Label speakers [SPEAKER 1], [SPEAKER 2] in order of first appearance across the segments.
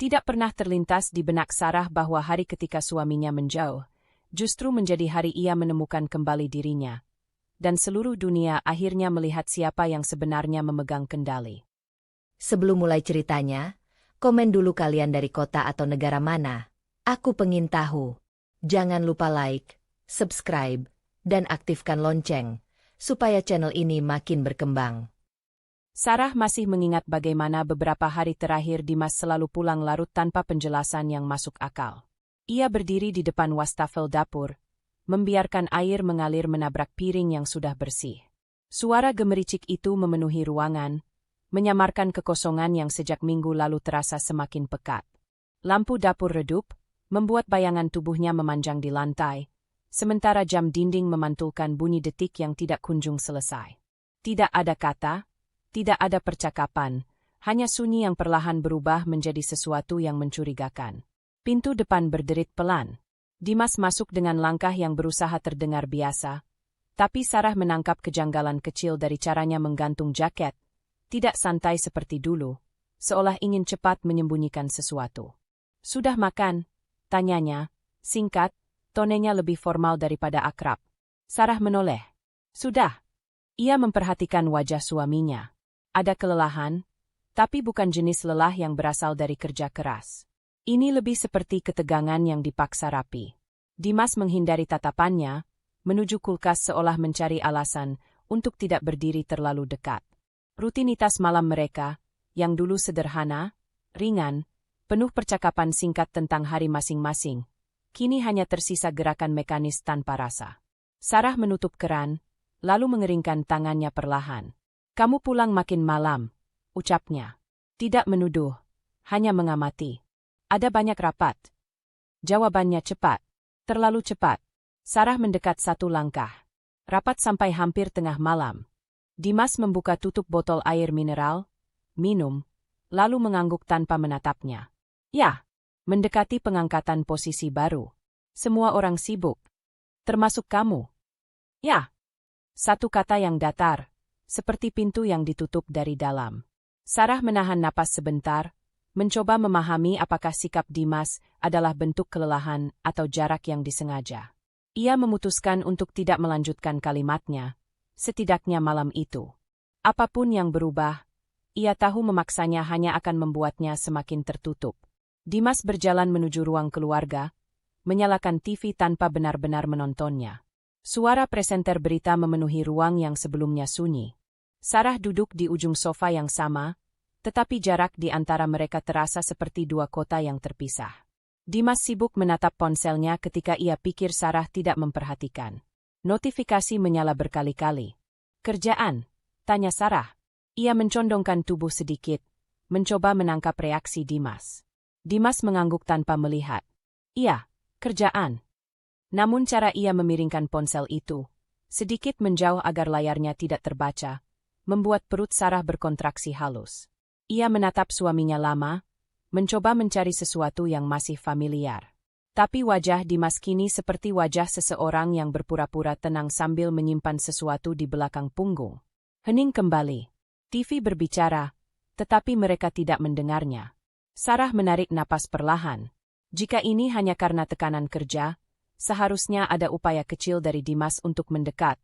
[SPEAKER 1] Tidak pernah terlintas di benak Sarah bahwa hari ketika suaminya menjauh, justru menjadi hari ia menemukan kembali dirinya. Dan seluruh dunia akhirnya melihat siapa yang sebenarnya memegang kendali.
[SPEAKER 2] Sebelum mulai ceritanya, komen dulu kalian dari kota atau negara mana. Aku pengen tahu. Jangan lupa like, subscribe, dan aktifkan lonceng, supaya channel ini makin berkembang.
[SPEAKER 1] Sarah masih mengingat bagaimana beberapa hari terakhir Dimas selalu pulang larut tanpa penjelasan yang masuk akal. Ia berdiri di depan wastafel dapur, membiarkan air mengalir menabrak piring yang sudah bersih. Suara gemericik itu memenuhi ruangan, menyamarkan kekosongan yang sejak minggu lalu terasa semakin pekat. Lampu dapur redup, membuat bayangan tubuhnya memanjang di lantai, sementara jam dinding memantulkan bunyi detik yang tidak kunjung selesai. Tidak ada kata, tidak ada percakapan, hanya sunyi yang perlahan berubah menjadi sesuatu yang mencurigakan. Pintu depan berderit pelan. Dimas masuk dengan langkah yang berusaha terdengar biasa, tapi Sarah menangkap kejanggalan kecil dari caranya menggantung jaket, tidak santai seperti dulu, seolah ingin cepat menyembunyikan sesuatu. "Sudah makan?" tanyanya, singkat, tonenya lebih formal daripada akrab. Sarah menoleh. "Sudah." Ia memperhatikan wajah suaminya. Ada kelelahan, tapi bukan jenis lelah yang berasal dari kerja keras. Ini lebih seperti ketegangan yang dipaksa rapi. Dimas menghindari tatapannya, menuju kulkas seolah mencari alasan untuk tidak berdiri terlalu dekat. Rutinitas malam mereka, yang dulu sederhana, ringan, penuh percakapan singkat tentang hari masing-masing, kini hanya tersisa gerakan mekanis tanpa rasa. Sarah menutup keran, lalu mengeringkan tangannya perlahan. "Kamu pulang makin malam," ucapnya. Tidak menuduh, hanya mengamati. "Ada banyak rapat?" Jawabannya cepat. Terlalu cepat. Sarah mendekat satu langkah. "Rapat sampai hampir tengah malam." Dimas membuka tutup botol air mineral, minum, lalu mengangguk tanpa menatapnya. "Ya." Mendekati pengangkatan posisi baru. "Semua orang sibuk. Termasuk kamu." "Ya." Satu kata yang datar, seperti pintu yang ditutup dari dalam. Sarah menahan napas sebentar, mencoba memahami apakah sikap Dimas adalah bentuk kelelahan atau jarak yang disengaja. Ia memutuskan untuk tidak melanjutkan kalimatnya, setidaknya malam itu. Apapun yang berubah, ia tahu memaksanya hanya akan membuatnya semakin tertutup. Dimas berjalan menuju ruang keluarga, menyalakan TV tanpa benar-benar menontonnya. Suara presenter berita memenuhi ruang yang sebelumnya sunyi. Sarah duduk di ujung sofa yang sama, tetapi jarak di antara mereka terasa seperti dua kota yang terpisah. Dimas sibuk menatap ponselnya ketika ia pikir Sarah tidak memperhatikan. Notifikasi menyala berkali-kali. "Kerjaan?" tanya Sarah. Ia mencondongkan tubuh sedikit, mencoba menangkap reaksi Dimas. Dimas mengangguk tanpa melihat. "Iya, kerjaan." Namun cara ia memiringkan ponsel itu, sedikit menjauh agar layarnya tidak terbaca, membuat perut Sarah berkontraksi halus. Ia menatap suaminya lama, mencoba mencari sesuatu yang masih familiar. Tapi wajah Dimas kini seperti wajah seseorang yang berpura-pura tenang sambil menyimpan sesuatu di belakang punggung. Hening kembali. TV berbicara, tetapi mereka tidak mendengarnya. Sarah menarik napas perlahan. Jika ini hanya karena tekanan kerja, seharusnya ada upaya kecil dari Dimas untuk mendekat,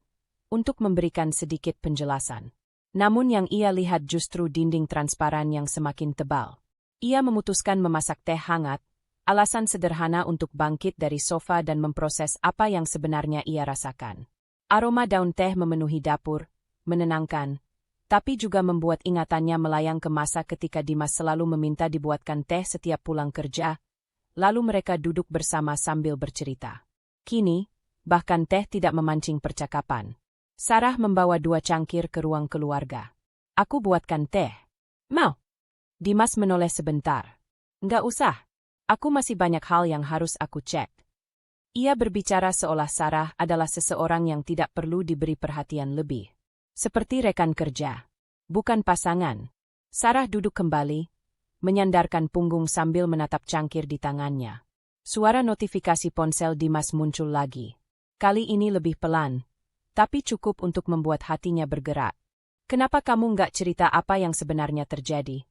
[SPEAKER 1] untuk memberikan sedikit penjelasan. Namun yang ia lihat justru dinding transparan yang semakin tebal. Ia memutuskan memasak teh hangat, alasan sederhana untuk bangkit dari sofa dan memproses apa yang sebenarnya ia rasakan. Aroma daun teh memenuhi dapur, menenangkan, tapi juga membuat ingatannya melayang ke masa ketika Dimas selalu meminta dibuatkan teh setiap pulang kerja, lalu mereka duduk bersama sambil bercerita. Kini, bahkan teh tidak memancing percakapan. Sarah membawa 2 cangkir ke ruang keluarga. "Aku buatkan teh. Mau?" Dimas menoleh sebentar. "Nggak usah. Aku masih banyak hal yang harus aku cek." Ia berbicara seolah Sarah adalah seseorang yang tidak perlu diberi perhatian lebih. Seperti rekan kerja, bukan pasangan. Sarah duduk kembali, menyandarkan punggung sambil menatap cangkir di tangannya. Suara notifikasi ponsel Dimas muncul lagi. Kali ini lebih pelan, tapi cukup untuk membuat hatinya bergerak. "Kenapa kamu nggak cerita apa yang sebenarnya terjadi?"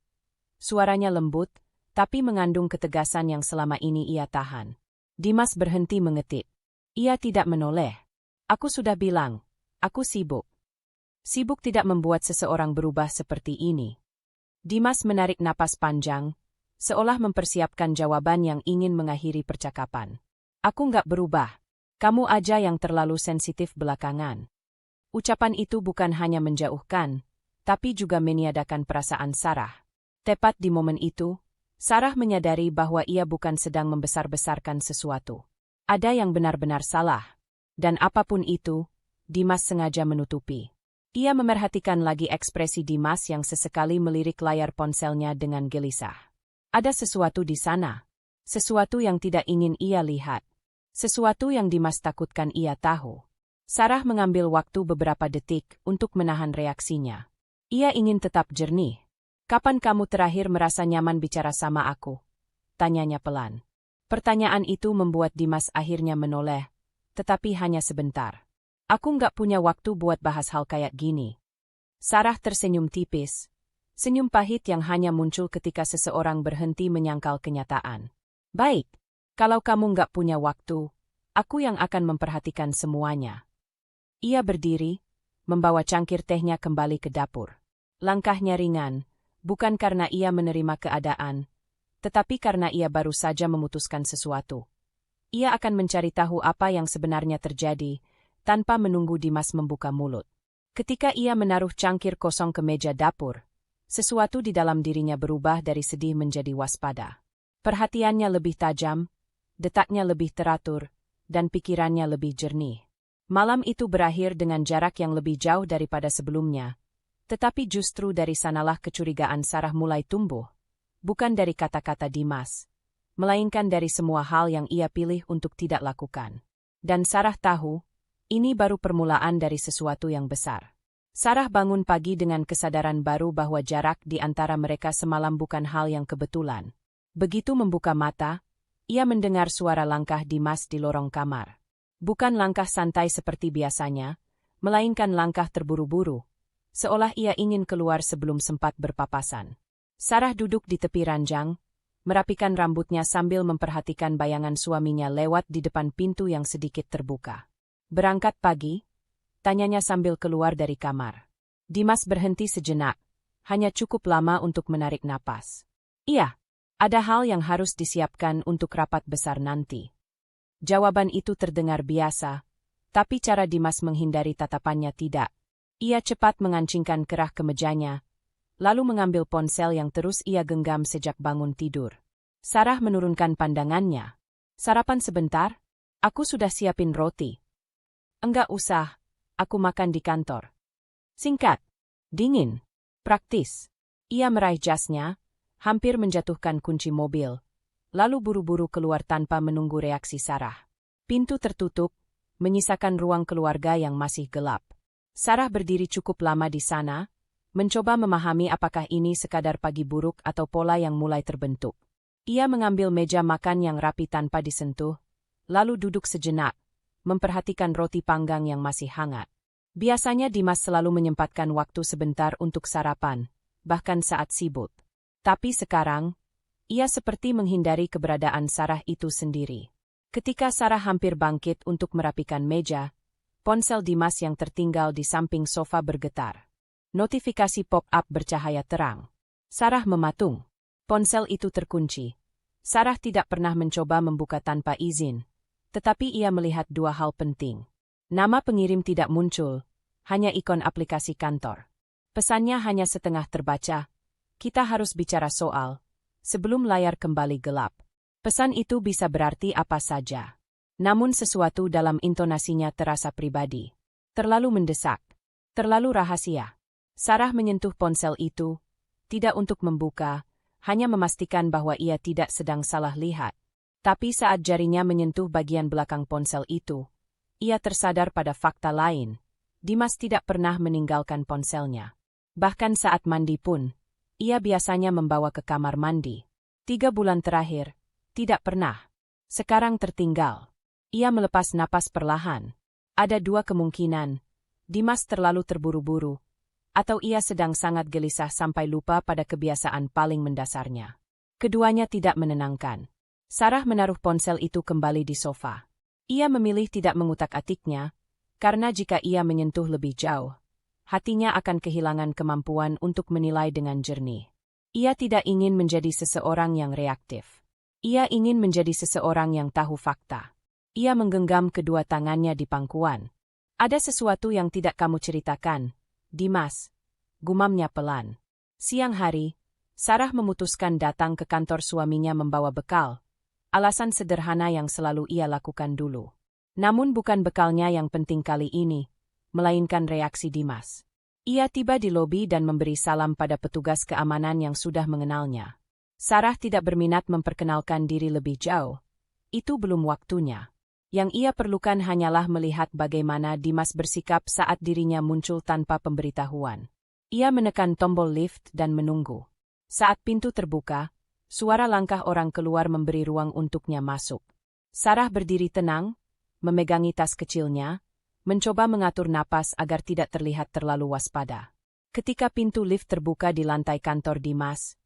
[SPEAKER 1] Suaranya lembut, tapi mengandung ketegasan yang selama ini ia tahan. Dimas berhenti mengetik. Ia tidak menoleh. Aku sudah bilang, aku sibuk. Sibuk tidak membuat seseorang berubah seperti ini. Dimas menarik napas panjang, seolah mempersiapkan jawaban yang ingin mengakhiri percakapan. Aku nggak berubah. Kamu aja yang terlalu sensitif belakangan. Ucapan itu bukan hanya menjauhkan, tapi juga meniadakan perasaan Sarah. Tepat di momen itu, Sarah menyadari bahwa ia bukan sedang membesar-besarkan sesuatu. Ada yang benar-benar salah. Dan apapun itu, Dimas sengaja menutupi. Ia memerhatikan lagi ekspresi Dimas yang sesekali melirik layar ponselnya dengan gelisah. Ada sesuatu di sana. Sesuatu yang tidak ingin ia lihat. Sesuatu yang Dimas takutkan ia tahu. Sarah mengambil waktu beberapa detik untuk menahan reaksinya. Ia ingin tetap jernih. Kapan kamu terakhir merasa nyaman bicara sama aku? Tanyanya pelan. Pertanyaan itu membuat Dimas akhirnya menoleh, tetapi hanya sebentar. Aku nggak punya waktu buat bahas hal kayak gini. Sarah tersenyum tipis. Senyum pahit yang hanya muncul ketika seseorang berhenti menyangkal kenyataan. Baik, kalau kamu nggak punya waktu, aku yang akan memperhatikan semuanya. Ia berdiri, membawa cangkir tehnya kembali ke dapur. Langkahnya ringan, bukan karena ia menerima keadaan, tetapi karena ia baru saja memutuskan sesuatu. Ia akan mencari tahu apa yang sebenarnya terjadi, tanpa menunggu Dimas membuka mulut. Ketika ia menaruh cangkir kosong ke meja dapur, sesuatu di dalam dirinya berubah dari sedih menjadi waspada. Perhatiannya lebih tajam, detaknya lebih teratur, dan pikirannya lebih jernih. Malam itu berakhir dengan jarak yang lebih jauh daripada sebelumnya, tetapi justru dari sanalah kecurigaan Sarah mulai tumbuh, bukan dari kata-kata Dimas, melainkan dari semua hal yang ia pilih untuk tidak lakukan. Dan Sarah tahu, ini baru permulaan dari sesuatu yang besar. Sarah bangun pagi dengan kesadaran baru bahwa jarak di antara mereka semalam bukan hal yang kebetulan. Begitu membuka mata, ia mendengar suara langkah Dimas di lorong kamar. Bukan langkah santai seperti biasanya, melainkan langkah terburu-buru, seolah ia ingin keluar sebelum sempat berpapasan. Sarah duduk di tepi ranjang, merapikan rambutnya sambil memperhatikan bayangan suaminya lewat di depan pintu yang sedikit terbuka. Berangkat pagi? Tanyanya sambil keluar dari kamar. Dimas berhenti sejenak, hanya cukup lama untuk menarik napas. Iya, ada hal yang harus disiapkan untuk rapat besar nanti. Jawaban itu terdengar biasa, tapi cara Dimas menghindari tatapannya tidak. Ia cepat mengancingkan kerah kemejanya, lalu mengambil ponsel yang terus ia genggam sejak bangun tidur. Sarah menurunkan pandangannya. Sarapan sebentar? Aku sudah siapin roti. Enggak usah, aku makan di kantor. Singkat, dingin, praktis. Ia meraih jasnya, hampir menjatuhkan kunci mobil, lalu buru-buru keluar tanpa menunggu reaksi Sarah. Pintu tertutup, menyisakan ruang keluarga yang masih gelap. Sarah berdiri cukup lama di sana, mencoba memahami apakah ini sekadar pagi buruk atau pola yang mulai terbentuk. Ia mengambil meja makan yang rapi tanpa disentuh, lalu duduk sejenak, memperhatikan roti panggang yang masih hangat. Biasanya Dimas selalu menyempatkan waktu sebentar untuk sarapan, bahkan saat sibuk. Tapi sekarang, ia seperti menghindari keberadaan Sarah itu sendiri. Ketika Sarah hampir bangkit untuk merapikan meja, ponsel Dimas yang tertinggal di samping sofa bergetar. Notifikasi pop-up bercahaya terang. Sarah mematung. Ponsel itu terkunci. Sarah tidak pernah mencoba membuka tanpa izin. Tetapi ia melihat dua hal penting. Nama pengirim tidak muncul, hanya ikon aplikasi kantor. Pesannya hanya setengah terbaca. Kita harus bicara soal, sebelum layar kembali gelap. Pesan itu bisa berarti apa saja. Namun sesuatu dalam intonasinya terasa pribadi. Terlalu mendesak. Terlalu rahasia. Sarah menyentuh ponsel itu, tidak untuk membuka, hanya memastikan bahwa ia tidak sedang salah lihat. Tapi saat jarinya menyentuh bagian belakang ponsel itu, ia tersadar pada fakta lain. Dimas tidak pernah meninggalkan ponselnya. Bahkan saat mandi pun, ia biasanya membawa ke kamar mandi. 3 bulan terakhir, tidak pernah. Sekarang tertinggal. Ia melepas napas perlahan. Ada 2 kemungkinan. Dimas terlalu terburu-buru, atau ia sedang sangat gelisah sampai lupa pada kebiasaan paling mendasarnya. Keduanya tidak menenangkan. Sarah menaruh ponsel itu kembali di sofa. Ia memilih tidak mengutak-atiknya, karena jika ia menyentuh lebih jauh, hatinya akan kehilangan kemampuan untuk menilai dengan jernih. Ia tidak ingin menjadi seseorang yang reaktif. Ia ingin menjadi seseorang yang tahu fakta. Ia menggenggam kedua tangannya di pangkuan. Ada sesuatu yang tidak kamu ceritakan, Dimas, gumamnya pelan. Siang hari, Sarah memutuskan datang ke kantor suaminya membawa bekal. Alasan sederhana yang selalu ia lakukan dulu. Namun bukan bekalnya yang penting kali ini, melainkan reaksi Dimas. Ia tiba di lobi dan memberi salam pada petugas keamanan yang sudah mengenalnya. Sarah tidak berminat memperkenalkan diri lebih jauh. Itu belum waktunya. Yang ia perlukan hanyalah melihat bagaimana Dimas bersikap saat dirinya muncul tanpa pemberitahuan. Ia menekan tombol lift dan menunggu. Saat pintu terbuka, suara langkah orang keluar memberi ruang untuknya masuk. Sarah berdiri tenang, memegangi tas kecilnya, mencoba mengatur napas agar tidak terlihat terlalu waspada. Ketika pintu lift terbuka di lantai kantor Dimas,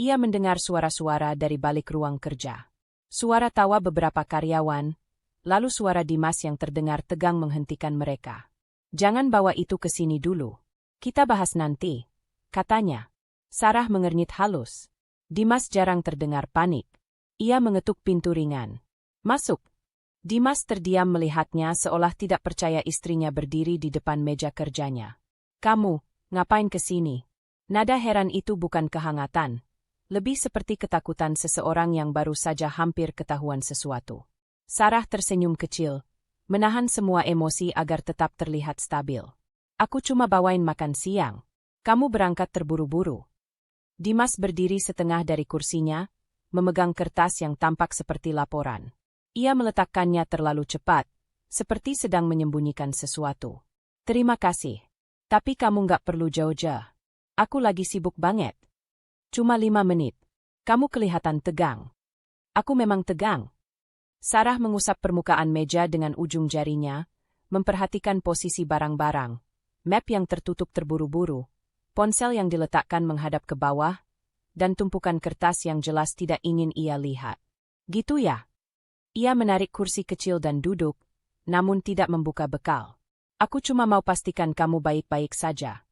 [SPEAKER 1] ia mendengar suara-suara dari balik ruang kerja. Suara tawa beberapa karyawan, lalu suara Dimas yang terdengar tegang menghentikan mereka. Jangan bawa itu ke sini dulu. Kita bahas nanti, katanya. Sarah mengernyit halus. Dimas jarang terdengar panik. Ia mengetuk pintu ringan. Masuk. Dimas terdiam melihatnya seolah tidak percaya istrinya berdiri di depan meja kerjanya. Kamu, ngapain ke sini? Nada heran itu bukan kehangatan. Lebih seperti ketakutan seseorang yang baru saja hampir ketahuan sesuatu. Sarah tersenyum kecil, menahan semua emosi agar tetap terlihat stabil. Aku cuma bawain makan siang. Kamu berangkat terburu-buru. Dimas berdiri setengah dari kursinya, memegang kertas yang tampak seperti laporan. Ia meletakkannya terlalu cepat, seperti sedang menyembunyikan sesuatu. Terima kasih. Tapi kamu nggak perlu jauh-jauh. Aku lagi sibuk banget. Cuma 5 menit. Kamu kelihatan tegang. Aku memang tegang. Sarah mengusap permukaan meja dengan ujung jarinya, memperhatikan posisi barang-barang, map yang tertutup terburu-buru, ponsel yang diletakkan menghadap ke bawah, dan tumpukan kertas yang jelas tidak ingin ia lihat. Gitu ya? Ia menarik kursi kecil dan duduk, namun tidak membuka bekal. Aku cuma mau pastikan kamu baik-baik saja.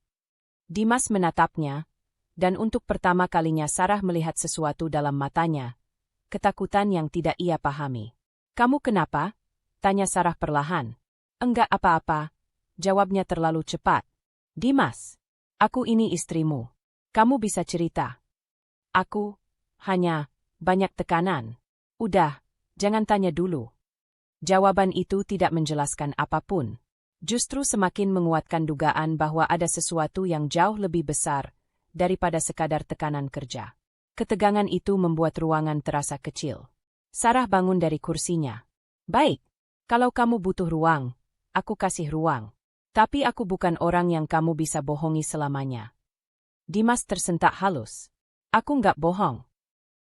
[SPEAKER 1] Dimas menatapnya, dan untuk pertama kalinya Sarah melihat sesuatu dalam matanya, ketakutan yang tidak ia pahami. Kamu kenapa? Tanya Sarah perlahan. Enggak apa-apa, jawabnya terlalu cepat. Dimas, aku ini istrimu. Kamu bisa cerita. Aku, hanya, banyak tekanan. Udah, jangan tanya dulu. Jawaban itu tidak menjelaskan apapun. Justru semakin menguatkan dugaan bahwa ada sesuatu yang jauh lebih besar daripada sekadar tekanan kerja. Ketegangan itu membuat ruangan terasa kecil. Sarah bangun dari kursinya. Baik, kalau kamu butuh ruang, aku kasih ruang. Tapi aku bukan orang yang kamu bisa bohongi selamanya. Dimas tersentak halus. Aku nggak bohong.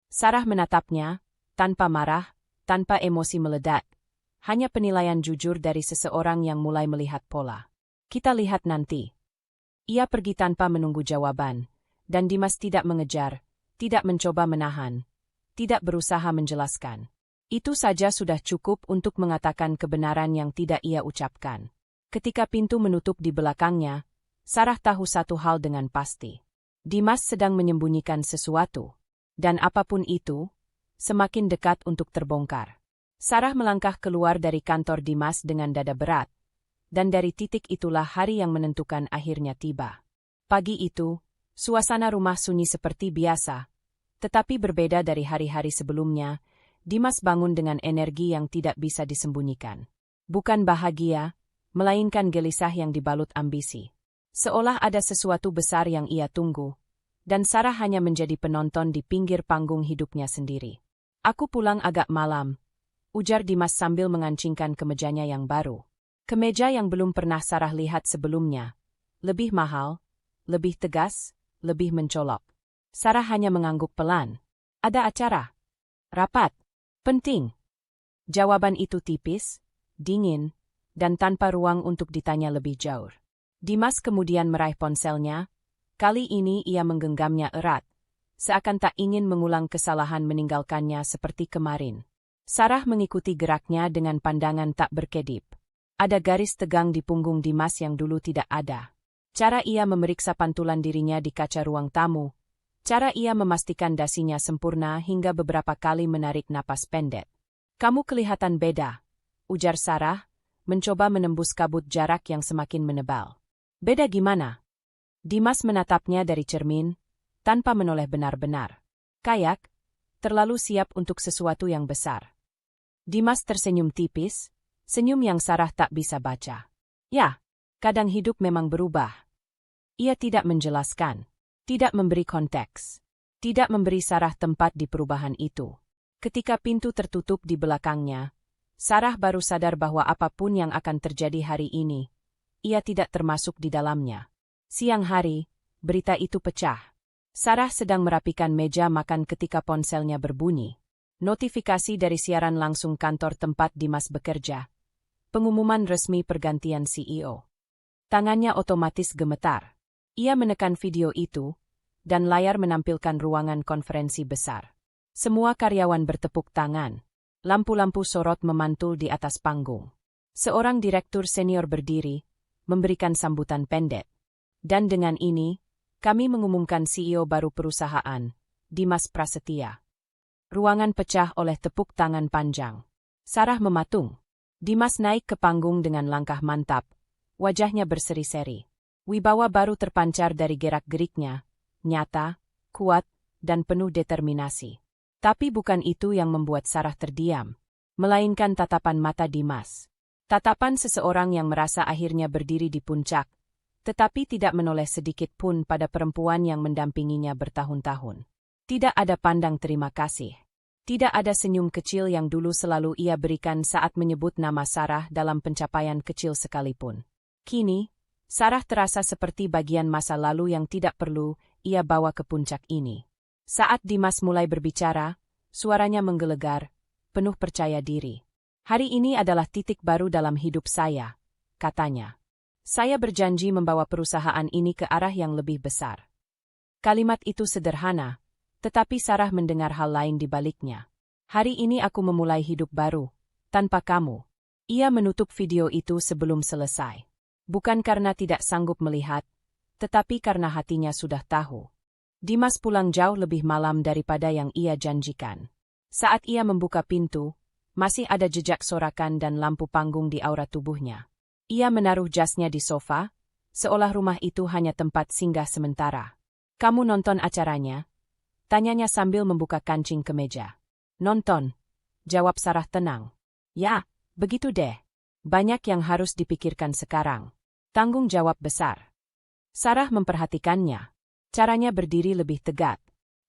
[SPEAKER 1] Sarah menatapnya, tanpa marah, tanpa emosi meledak. Hanya penilaian jujur dari seseorang yang mulai melihat pola. Kita lihat nanti. Ia pergi tanpa menunggu jawaban, dan Dimas tidak mengejar, tidak mencoba menahan, tidak berusaha menjelaskan. Itu saja sudah cukup untuk mengatakan kebenaran yang tidak ia ucapkan. Ketika pintu menutup di belakangnya, Sarah tahu satu hal dengan pasti. Dimas sedang menyembunyikan sesuatu. Dan apapun itu, semakin dekat untuk terbongkar. Sarah melangkah keluar dari kantor Dimas dengan dada berat. Dan dari titik itulah hari yang menentukan akhirnya tiba. Pagi itu, suasana rumah sunyi seperti biasa. Tetapi berbeda dari hari-hari sebelumnya, Dimas bangun dengan energi yang tidak bisa disembunyikan. Bukan bahagia, melainkan gelisah yang dibalut ambisi. Seolah ada sesuatu besar yang ia tunggu, dan Sarah hanya menjadi penonton di pinggir panggung hidupnya sendiri. Aku pulang agak malam, ujar Dimas sambil mengancingkan kemejanya yang baru. Kemeja yang belum pernah Sarah lihat sebelumnya. Lebih mahal, lebih tegas, lebih mencolok. Sarah hanya mengangguk pelan. Ada acara. Rapat. Penting. Jawaban itu tipis, dingin, dan tanpa ruang untuk ditanya lebih jauh. Dimas kemudian meraih ponselnya. Kali ini ia menggenggamnya erat, seakan tak ingin mengulang kesalahan meninggalkannya seperti kemarin. Sarah mengikuti geraknya dengan pandangan tak berkedip. Ada garis tegang di punggung Dimas yang dulu tidak ada. Cara ia memeriksa pantulan dirinya di kaca ruang tamu. Cara ia memastikan dasinya sempurna hingga beberapa kali menarik napas pendek. "Kamu kelihatan beda," ujar Sarah, mencoba menembus kabut jarak yang semakin menebal. "Beda gimana?" Dimas menatapnya dari cermin, tanpa menoleh benar-benar. "Kayak, terlalu siap untuk sesuatu yang besar." Dimas tersenyum tipis, senyum yang Sarah tak bisa baca. "Ya, kadang hidup memang berubah." Ia tidak menjelaskan, tidak memberi konteks, tidak memberi Sarah tempat di perubahan itu. Ketika pintu tertutup di belakangnya, Sarah baru sadar bahwa apapun yang akan terjadi hari ini, ia tidak termasuk di dalamnya. Siang hari, berita itu pecah. Sarah sedang merapikan meja makan ketika ponselnya berbunyi. Notifikasi dari siaran langsung kantor tempat Dimas bekerja. Pengumuman resmi pergantian CEO. Tangannya otomatis gemetar. Ia menekan video itu, dan layar menampilkan ruangan konferensi besar. Semua karyawan bertepuk tangan. Lampu-lampu sorot memantul di atas panggung. Seorang direktur senior berdiri, memberikan sambutan pendek. "Dan dengan ini, kami mengumumkan CEO baru perusahaan, Dimas Prasetya." Ruangan pecah oleh tepuk tangan panjang. Sarah mematung. Dimas naik ke panggung dengan langkah mantap. Wajahnya berseri-seri. Wibawa baru terpancar dari gerak-geriknya, nyata, kuat, dan penuh determinasi. Tapi bukan itu yang membuat Sarah terdiam, melainkan tatapan mata Dimas. Tatapan seseorang yang merasa akhirnya berdiri di puncak, tetapi tidak menoleh sedikit pun pada perempuan yang mendampinginya bertahun-tahun. Tidak ada pandang terima kasih. Tidak ada senyum kecil yang dulu selalu ia berikan saat menyebut nama Sarah dalam pencapaian kecil sekalipun. Kini, Sarah terasa seperti bagian masa lalu yang tidak perlu ia bawa ke puncak ini. Saat Dimas mulai berbicara, suaranya menggelegar, penuh percaya diri. "Hari ini adalah titik baru dalam hidup saya," katanya. "Saya berjanji membawa perusahaan ini ke arah yang lebih besar." Kalimat itu sederhana, tetapi Sarah mendengar hal lain di baliknya. "Hari ini aku memulai hidup baru, tanpa kamu." Ia menutup video itu sebelum selesai. Bukan karena tidak sanggup melihat, tetapi karena hatinya sudah tahu. Dimas pulang jauh lebih malam daripada yang ia janjikan. Saat ia membuka pintu, masih ada jejak sorakan dan lampu panggung di aura tubuhnya. Ia menaruh jasnya di sofa, seolah rumah itu hanya tempat singgah sementara. "Kamu nonton acaranya?" tanyanya sambil membuka kancing kemeja. "Nonton," jawab Sarah tenang. "Ya, begitu deh. Banyak yang harus dipikirkan sekarang. Tanggung jawab besar." Sarah memperhatikannya. Caranya berdiri lebih tegak.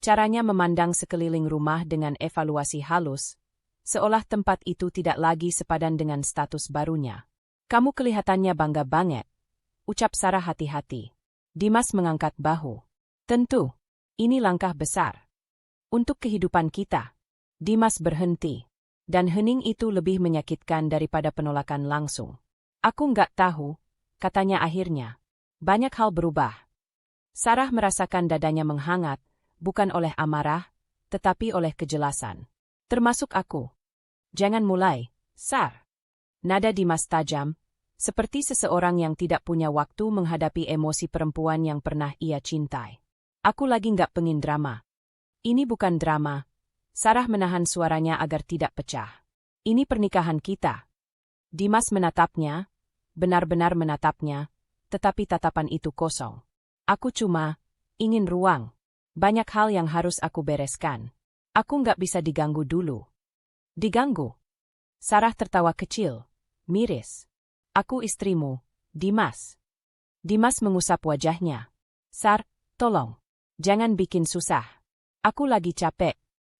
[SPEAKER 1] Caranya memandang sekeliling rumah dengan evaluasi halus, seolah tempat itu tidak lagi sepadan dengan status barunya. "Kamu kelihatannya bangga banget," ucap Sarah hati-hati. Dimas mengangkat bahu. "Tentu. Ini langkah besar. Untuk kehidupan kita." Dimas berhenti. Dan hening itu lebih menyakitkan daripada penolakan langsung. "Aku nggak tahu," katanya akhirnya. "Banyak hal berubah." Sarah merasakan dadanya menghangat, bukan oleh amarah, tetapi oleh kejelasan. "Termasuk aku." "Jangan mulai, Sar." Nada Dimas tajam, seperti seseorang yang tidak punya waktu menghadapi emosi perempuan yang pernah ia cintai. "Aku lagi nggak pengin drama." "Ini bukan drama." Sarah menahan suaranya agar tidak pecah. "Ini pernikahan kita." Dimas menatapnya, benar-benar menatapnya, tetapi tatapan itu kosong. "Aku cuma ingin ruang. Banyak hal yang harus aku bereskan. Aku nggak bisa diganggu dulu." "Diganggu?" Sarah tertawa kecil, miris. "Aku istrimu, Dimas." Dimas mengusap wajahnya. "Sar, tolong. Jangan bikin susah. Aku lagi capek.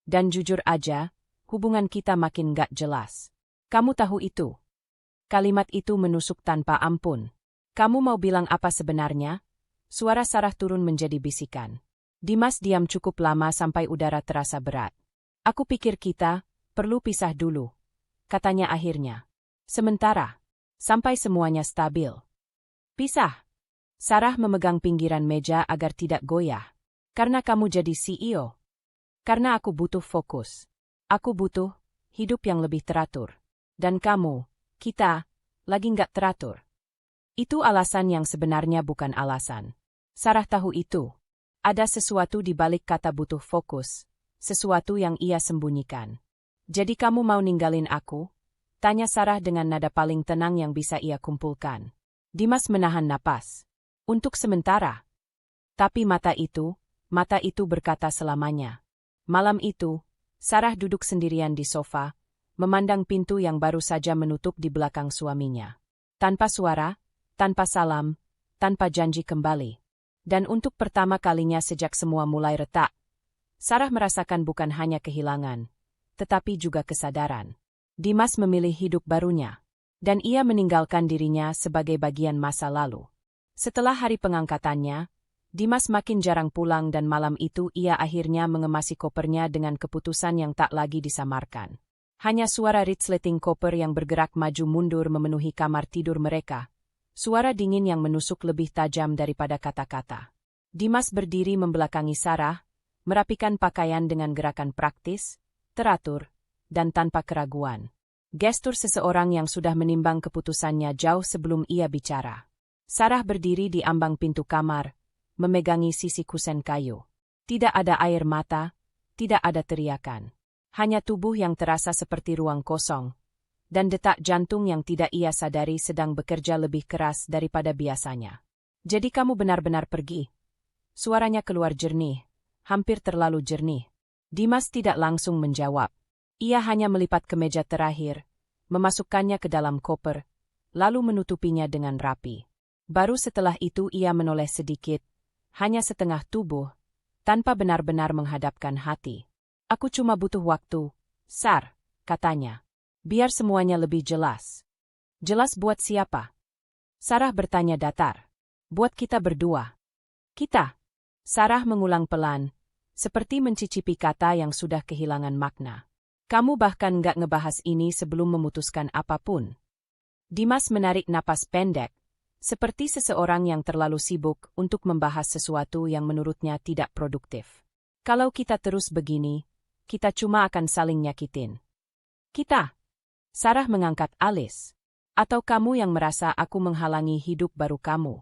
[SPEAKER 1] Dan jujur aja, hubungan kita makin gak jelas. Kamu tahu itu." Kalimat itu menusuk tanpa ampun. "Kamu mau bilang apa sebenarnya?" Suara Sarah turun menjadi bisikan. Dimas diam cukup lama sampai udara terasa berat. "Aku pikir kita perlu pisah dulu," katanya akhirnya. "Sementara, sampai semuanya stabil." "Pisah?" Sarah memegang pinggiran meja agar tidak goyah. Karena kamu jadi CEO. Karena aku butuh fokus. Aku butuh hidup yang lebih teratur. Dan kamu, kita, lagi nggak teratur. Itu alasan yang sebenarnya bukan alasan. Sarah tahu itu. Ada sesuatu di balik kata butuh fokus. Sesuatu yang ia sembunyikan. Jadi kamu mau ninggalin aku? Tanya Sarah dengan nada paling tenang yang bisa ia kumpulkan. Dimas menahan napas. Untuk sementara. Tapi mata itu berkata selamanya. Malam itu, Sarah duduk sendirian di sofa, memandang pintu yang baru saja menutup di belakang suaminya. Tanpa suara, tanpa salam, tanpa janji kembali. Dan untuk pertama kalinya sejak semua mulai retak, Sarah merasakan bukan hanya kehilangan, tetapi juga kesadaran. Dimas memilih hidup barunya, dan ia meninggalkan dirinya sebagai bagian masa lalu. Setelah hari pengangkatannya, Dimas makin jarang pulang dan malam itu ia akhirnya mengemasi kopernya dengan keputusan yang tak lagi disamarkan. Hanya suara resleting koper yang bergerak maju mundur memenuhi kamar tidur mereka. Suara dingin yang menusuk lebih tajam daripada kata-kata. Dimas berdiri membelakangi Sarah, merapikan pakaian dengan gerakan praktis, teratur, dan tanpa keraguan. Gestur seseorang yang sudah menimbang keputusannya jauh sebelum ia bicara. Sarah berdiri di ambang pintu kamar, memegangi sisi kusen kayu. Tidak ada air mata, tidak ada teriakan. Hanya tubuh yang terasa seperti ruang kosong, dan detak jantung yang tidak ia sadari sedang bekerja lebih keras daripada biasanya. Jadi kamu benar-benar pergi? Suaranya keluar jernih, hampir terlalu jernih. Dimas tidak langsung menjawab. Ia hanya melipat kemeja terakhir, memasukkannya ke dalam koper, lalu menutupinya dengan rapi. Baru setelah itu ia menoleh sedikit, hanya setengah tubuh, tanpa benar-benar menghadapkan hati. Aku cuma butuh waktu, Sar, katanya. Biar semuanya lebih jelas. Jelas buat siapa? Sarah bertanya datar. Buat kita berdua. Kita? Sarah mengulang pelan, seperti mencicipi kata yang sudah kehilangan makna. Kamu bahkan nggak ngebahas ini sebelum memutuskan apapun. Dimas menarik napas pendek, seperti seseorang yang terlalu sibuk untuk membahas sesuatu yang menurutnya tidak produktif. Kalau kita terus begini, kita cuma akan saling nyakitin. Kita? Sarah mengangkat alis. Atau kamu yang merasa aku menghalangi hidup baru kamu?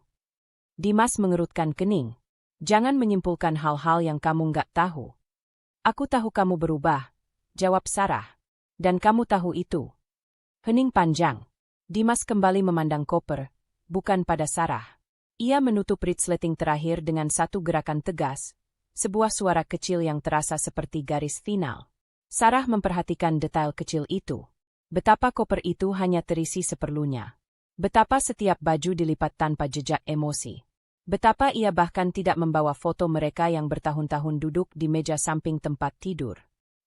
[SPEAKER 1] Dimas mengerutkan kening. Jangan menyimpulkan hal-hal yang kamu nggak tahu. Aku tahu kamu berubah, jawab Sarah. Dan kamu tahu itu. Hening panjang. Dimas kembali memandang koper, bukan pada Sarah. Ia menutup resleting terakhir dengan satu gerakan tegas, sebuah suara kecil yang terasa seperti garis final. Sarah memperhatikan detail kecil itu. Betapa koper itu hanya terisi seperlunya. Betapa setiap baju dilipat tanpa jejak emosi. Betapa ia bahkan tidak membawa foto mereka yang bertahun-tahun duduk di meja samping tempat tidur.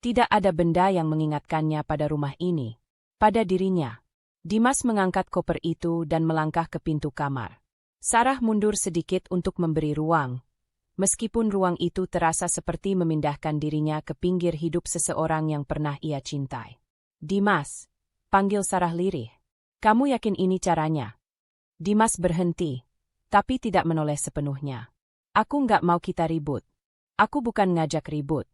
[SPEAKER 1] Tidak ada benda yang mengingatkannya pada rumah ini. Pada dirinya. Dimas mengangkat koper itu dan melangkah ke pintu kamar. Sarah mundur sedikit untuk memberi ruang. Meskipun ruang itu terasa seperti memindahkan dirinya ke pinggir hidup seseorang yang pernah ia cintai. Dimas, panggil Sarah lirih. Kamu yakin ini caranya? Dimas berhenti, tapi tidak menoleh sepenuhnya. Aku nggak mau kita ribut. Aku bukan ngajak ribut.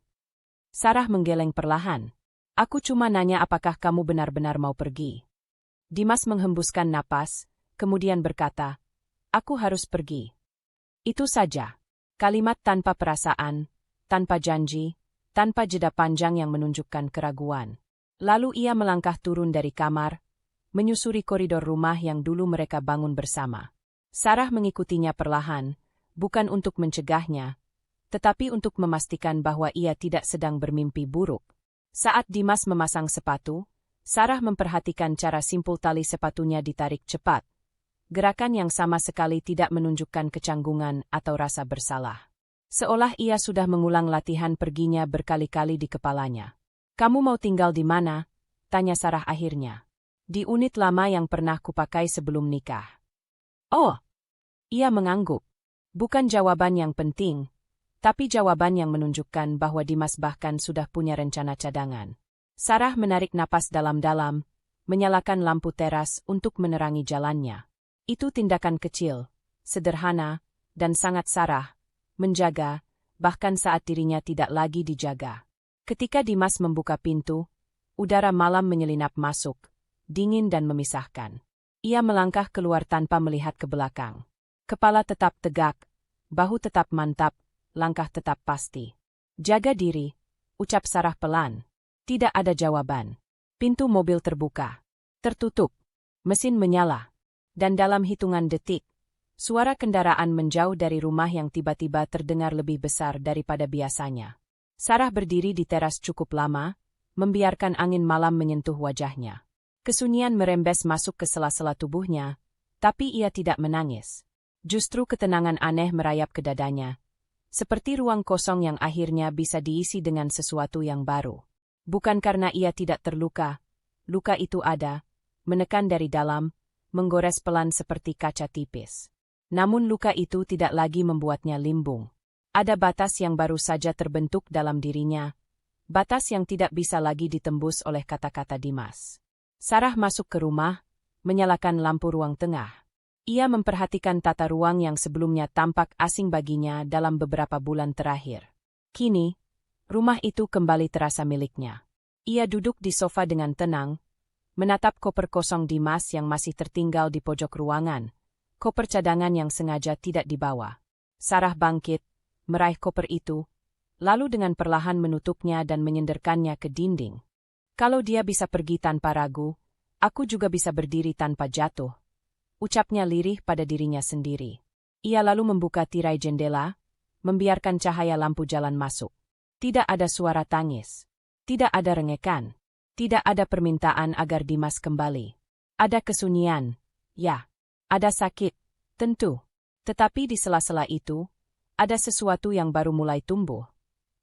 [SPEAKER 1] Sarah menggeleng perlahan. Aku cuma nanya apakah kamu benar-benar mau pergi. Dimas menghembuskan napas, kemudian berkata, aku harus pergi. Itu saja. Kalimat tanpa perasaan, tanpa janji, tanpa jeda panjang yang menunjukkan keraguan. Lalu ia melangkah turun dari kamar, menyusuri koridor rumah yang dulu mereka bangun bersama. Sarah mengikutinya perlahan, bukan untuk mencegahnya, tetapi untuk memastikan bahwa ia tidak sedang bermimpi buruk. Saat Dimas memasang sepatu, Sarah memperhatikan cara simpul tali sepatunya ditarik cepat. Gerakan yang sama sekali tidak menunjukkan kecanggungan atau rasa bersalah. Seolah ia sudah mengulang latihan perginya berkali-kali di kepalanya. Kamu mau tinggal di mana? Tanya Sarah akhirnya. Di unit lama yang pernah kupakai sebelum nikah. Oh! Ia mengangguk. Bukan jawaban yang penting, tapi jawaban yang menunjukkan bahwa Dimas bahkan sudah punya rencana cadangan. Sarah menarik napas dalam-dalam, menyalakan lampu teras untuk menerangi jalannya. Itu tindakan kecil, sederhana, dan sangat Sarah, menjaga, bahkan saat dirinya tidak lagi dijaga. Ketika Dimas membuka pintu, udara malam menyelinap masuk, dingin dan memisahkan. Ia melangkah keluar tanpa melihat ke belakang. Kepala tetap tegak, bahu tetap mantap, langkah tetap pasti. Jaga diri, ucap Sarah pelan. Tidak ada jawaban. Pintu mobil terbuka. Tertutup. Mesin menyala. Dan dalam hitungan detik, suara kendaraan menjauh dari rumah yang tiba-tiba terdengar lebih besar daripada biasanya. Sarah berdiri di teras cukup lama, membiarkan angin malam menyentuh wajahnya. Kesunyian merembes masuk ke sela-sela tubuhnya, tapi ia tidak menangis. Justru ketenangan aneh merayap ke dadanya, seperti ruang kosong yang akhirnya bisa diisi dengan sesuatu yang baru. Bukan karena ia tidak terluka, luka itu ada, menekan dari dalam, menggores pelan seperti kaca tipis. Namun luka itu tidak lagi membuatnya limbung. Ada batas yang baru saja terbentuk dalam dirinya, batas yang tidak bisa lagi ditembus oleh kata-kata Dimas. Sarah masuk ke rumah, menyalakan lampu ruang tengah. Ia memperhatikan tata ruang yang sebelumnya tampak asing baginya dalam beberapa bulan terakhir. Kini, rumah itu kembali terasa miliknya. Ia duduk di sofa dengan tenang, menatap koper kosong Dimas yang masih tertinggal di pojok ruangan, koper cadangan yang sengaja tidak dibawa. Sarah bangkit, meraih koper itu, lalu dengan perlahan menutupnya dan menyenderkannya ke dinding. Kalau dia bisa pergi tanpa ragu, aku juga bisa berdiri tanpa jatuh, ucapnya lirih pada dirinya sendiri. Ia lalu membuka tirai jendela, membiarkan cahaya lampu jalan masuk. Tidak ada suara tangis. Tidak ada rengekan. Tidak ada permintaan agar Dimas kembali. Ada kesunyian. Ya. Ada sakit. Tentu. Tetapi di sela-sela itu, ada sesuatu yang baru mulai tumbuh.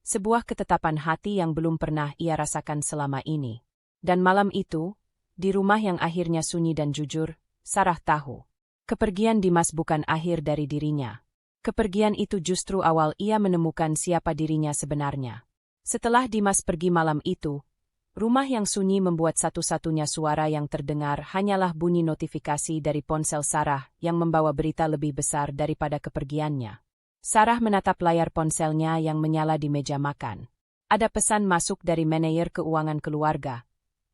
[SPEAKER 1] Sebuah ketetapan hati yang belum pernah ia rasakan selama ini. Dan malam itu, di rumah yang akhirnya sunyi dan jujur, Sarah tahu. Kepergian Dimas bukan akhir dari dirinya. Kepergian itu justru awal ia menemukan siapa dirinya sebenarnya. Setelah Dimas pergi malam itu, rumah yang sunyi membuat satu-satunya suara yang terdengar hanyalah bunyi notifikasi dari ponsel Sarah yang membawa berita lebih besar daripada kepergiannya. Sarah menatap layar ponselnya yang menyala di meja makan. Ada pesan masuk dari manajer keuangan keluarga.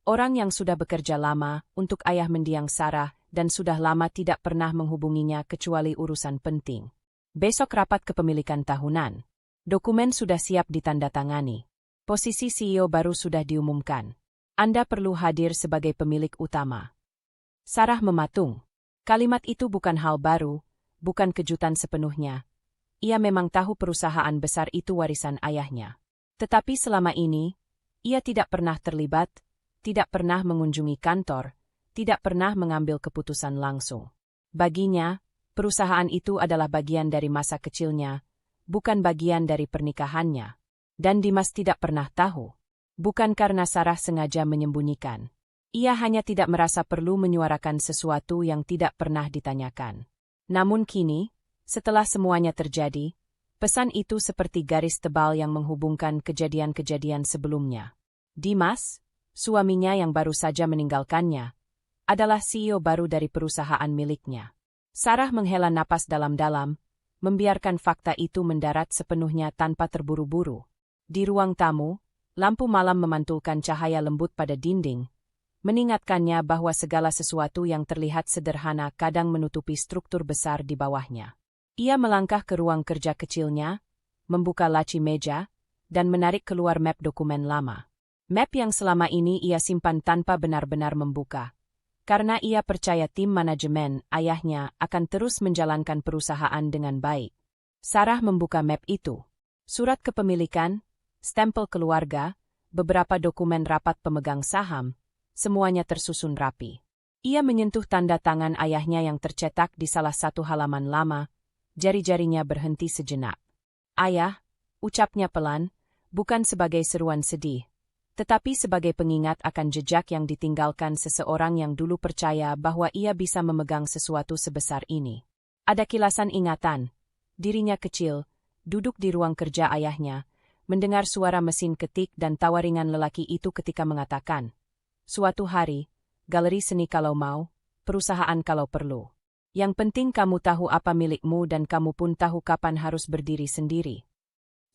[SPEAKER 1] Orang yang sudah bekerja lama untuk ayah mendiang Sarah dan sudah lama tidak pernah menghubunginya kecuali urusan penting. Besok rapat kepemilikan tahunan. Dokumen sudah siap ditandatangani. Posisi CEO baru sudah diumumkan. Anda perlu hadir sebagai pemilik utama. Sarah mematung. Kalimat itu bukan hal baru, bukan kejutan sepenuhnya. Ia memang tahu perusahaan besar itu warisan ayahnya. Tetapi selama ini, ia tidak pernah terlibat, tidak pernah mengunjungi kantor, tidak pernah mengambil keputusan langsung. Baginya, perusahaan itu adalah bagian dari masa kecilnya, bukan bagian dari pernikahannya. Dan Dimas tidak pernah tahu. Bukan karena Sarah sengaja menyembunyikan. Ia hanya tidak merasa perlu menyuarakan sesuatu yang tidak pernah ditanyakan. Namun kini, setelah semuanya terjadi, pesan itu seperti garis tebal yang menghubungkan kejadian-kejadian sebelumnya. Dimas, suaminya yang baru saja meninggalkannya, adalah CEO baru dari perusahaan miliknya. Sarah menghela napas dalam-dalam, membiarkan fakta itu mendarat sepenuhnya tanpa terburu-buru. Di ruang tamu, lampu malam memantulkan cahaya lembut pada dinding, mengingatkannya bahwa segala sesuatu yang terlihat sederhana kadang menutupi struktur besar di bawahnya. Ia melangkah ke ruang kerja kecilnya, membuka laci meja, dan menarik keluar map dokumen lama. Map yang selama ini ia simpan tanpa benar-benar membuka. Karena ia percaya tim manajemen ayahnya akan terus menjalankan perusahaan dengan baik. Sarah membuka map itu. Surat kepemilikan, stempel keluarga, beberapa dokumen rapat pemegang saham, semuanya tersusun rapi. Ia menyentuh tanda tangan ayahnya yang tercetak di salah satu halaman lama, jari-jarinya berhenti sejenak. Ayah, ucapnya pelan, bukan sebagai seruan sedih, tetapi sebagai pengingat akan jejak yang ditinggalkan seseorang yang dulu percaya bahwa ia bisa memegang sesuatu sebesar ini. Ada kilasan ingatan. Dirinya kecil, duduk di ruang kerja ayahnya, mendengar suara mesin ketik dan tawa ringan lelaki itu ketika mengatakan, "Suatu hari, galeri seni kalau mau, perusahaan kalau perlu. Yang penting kamu tahu apa milikmu dan kamu pun tahu kapan harus berdiri sendiri."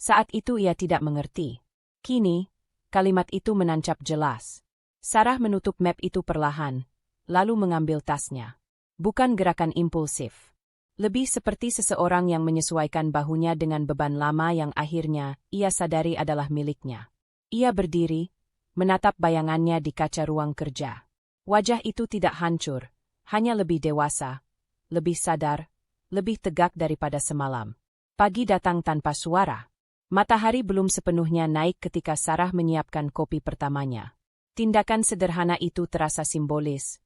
[SPEAKER 1] Saat itu ia tidak mengerti. Kini, kalimat itu menancap jelas. Sarah menutup map itu perlahan, lalu mengambil tasnya. Bukan gerakan impulsif. Lebih seperti seseorang yang menyesuaikan bahunya dengan beban lama yang akhirnya ia sadari adalah miliknya. Ia berdiri, menatap bayangannya di kaca ruang kerja. Wajah itu tidak hancur, hanya lebih dewasa, lebih sadar, lebih tegak daripada semalam. Pagi datang tanpa suara. Matahari belum sepenuhnya naik ketika Sarah menyiapkan kopi pertamanya. Tindakan sederhana itu terasa simbolis.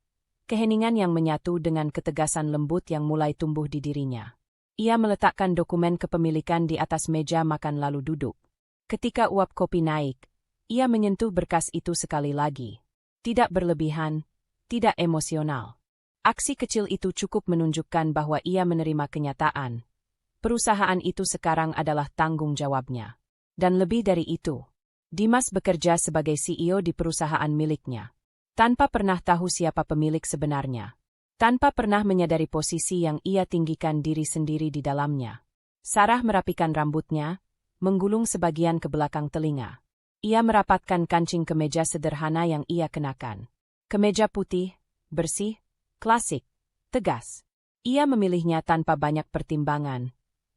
[SPEAKER 1] Keheningan yang menyatu dengan ketegasan lembut yang mulai tumbuh di dirinya. Ia meletakkan dokumen kepemilikan di atas meja makan lalu duduk. Ketika uap kopi naik, ia menyentuh berkas itu sekali lagi. Tidak berlebihan, tidak emosional. Aksi kecil itu cukup menunjukkan bahwa ia menerima kenyataan. Perusahaan itu sekarang adalah tanggung jawabnya. Dan lebih dari itu, Dimas bekerja sebagai CEO di perusahaan miliknya. Tanpa pernah tahu siapa pemilik sebenarnya. Tanpa pernah menyadari posisi yang ia tinggikan diri sendiri di dalamnya. Sarah merapikan rambutnya, menggulung sebagian ke belakang telinga. Ia merapatkan kancing kemeja sederhana yang ia kenakan. Kemeja putih, bersih, klasik, tegas. Ia memilihnya tanpa banyak pertimbangan.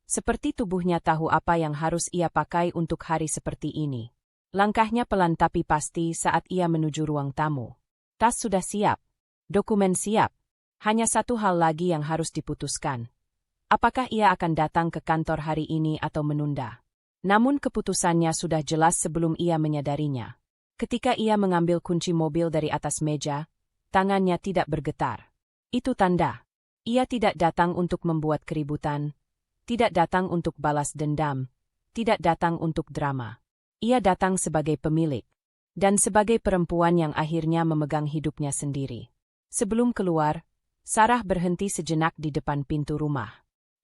[SPEAKER 1] Seperti tubuhnya tahu apa yang harus ia pakai untuk hari seperti ini. Langkahnya pelan tapi pasti saat ia menuju ruang tamu. Tas sudah siap. Dokumen siap. Hanya satu hal lagi yang harus diputuskan. Apakah ia akan datang ke kantor hari ini atau menunda? Namun keputusannya sudah jelas sebelum ia menyadarinya. Ketika ia mengambil kunci mobil dari atas meja, tangannya tidak bergetar. Itu tanda. Ia tidak datang untuk membuat keributan. Tidak datang untuk balas dendam, tidak datang untuk drama. Ia datang sebagai pemilik, dan sebagai perempuan yang akhirnya memegang hidupnya sendiri. Sebelum keluar, Sarah berhenti sejenak di depan pintu rumah.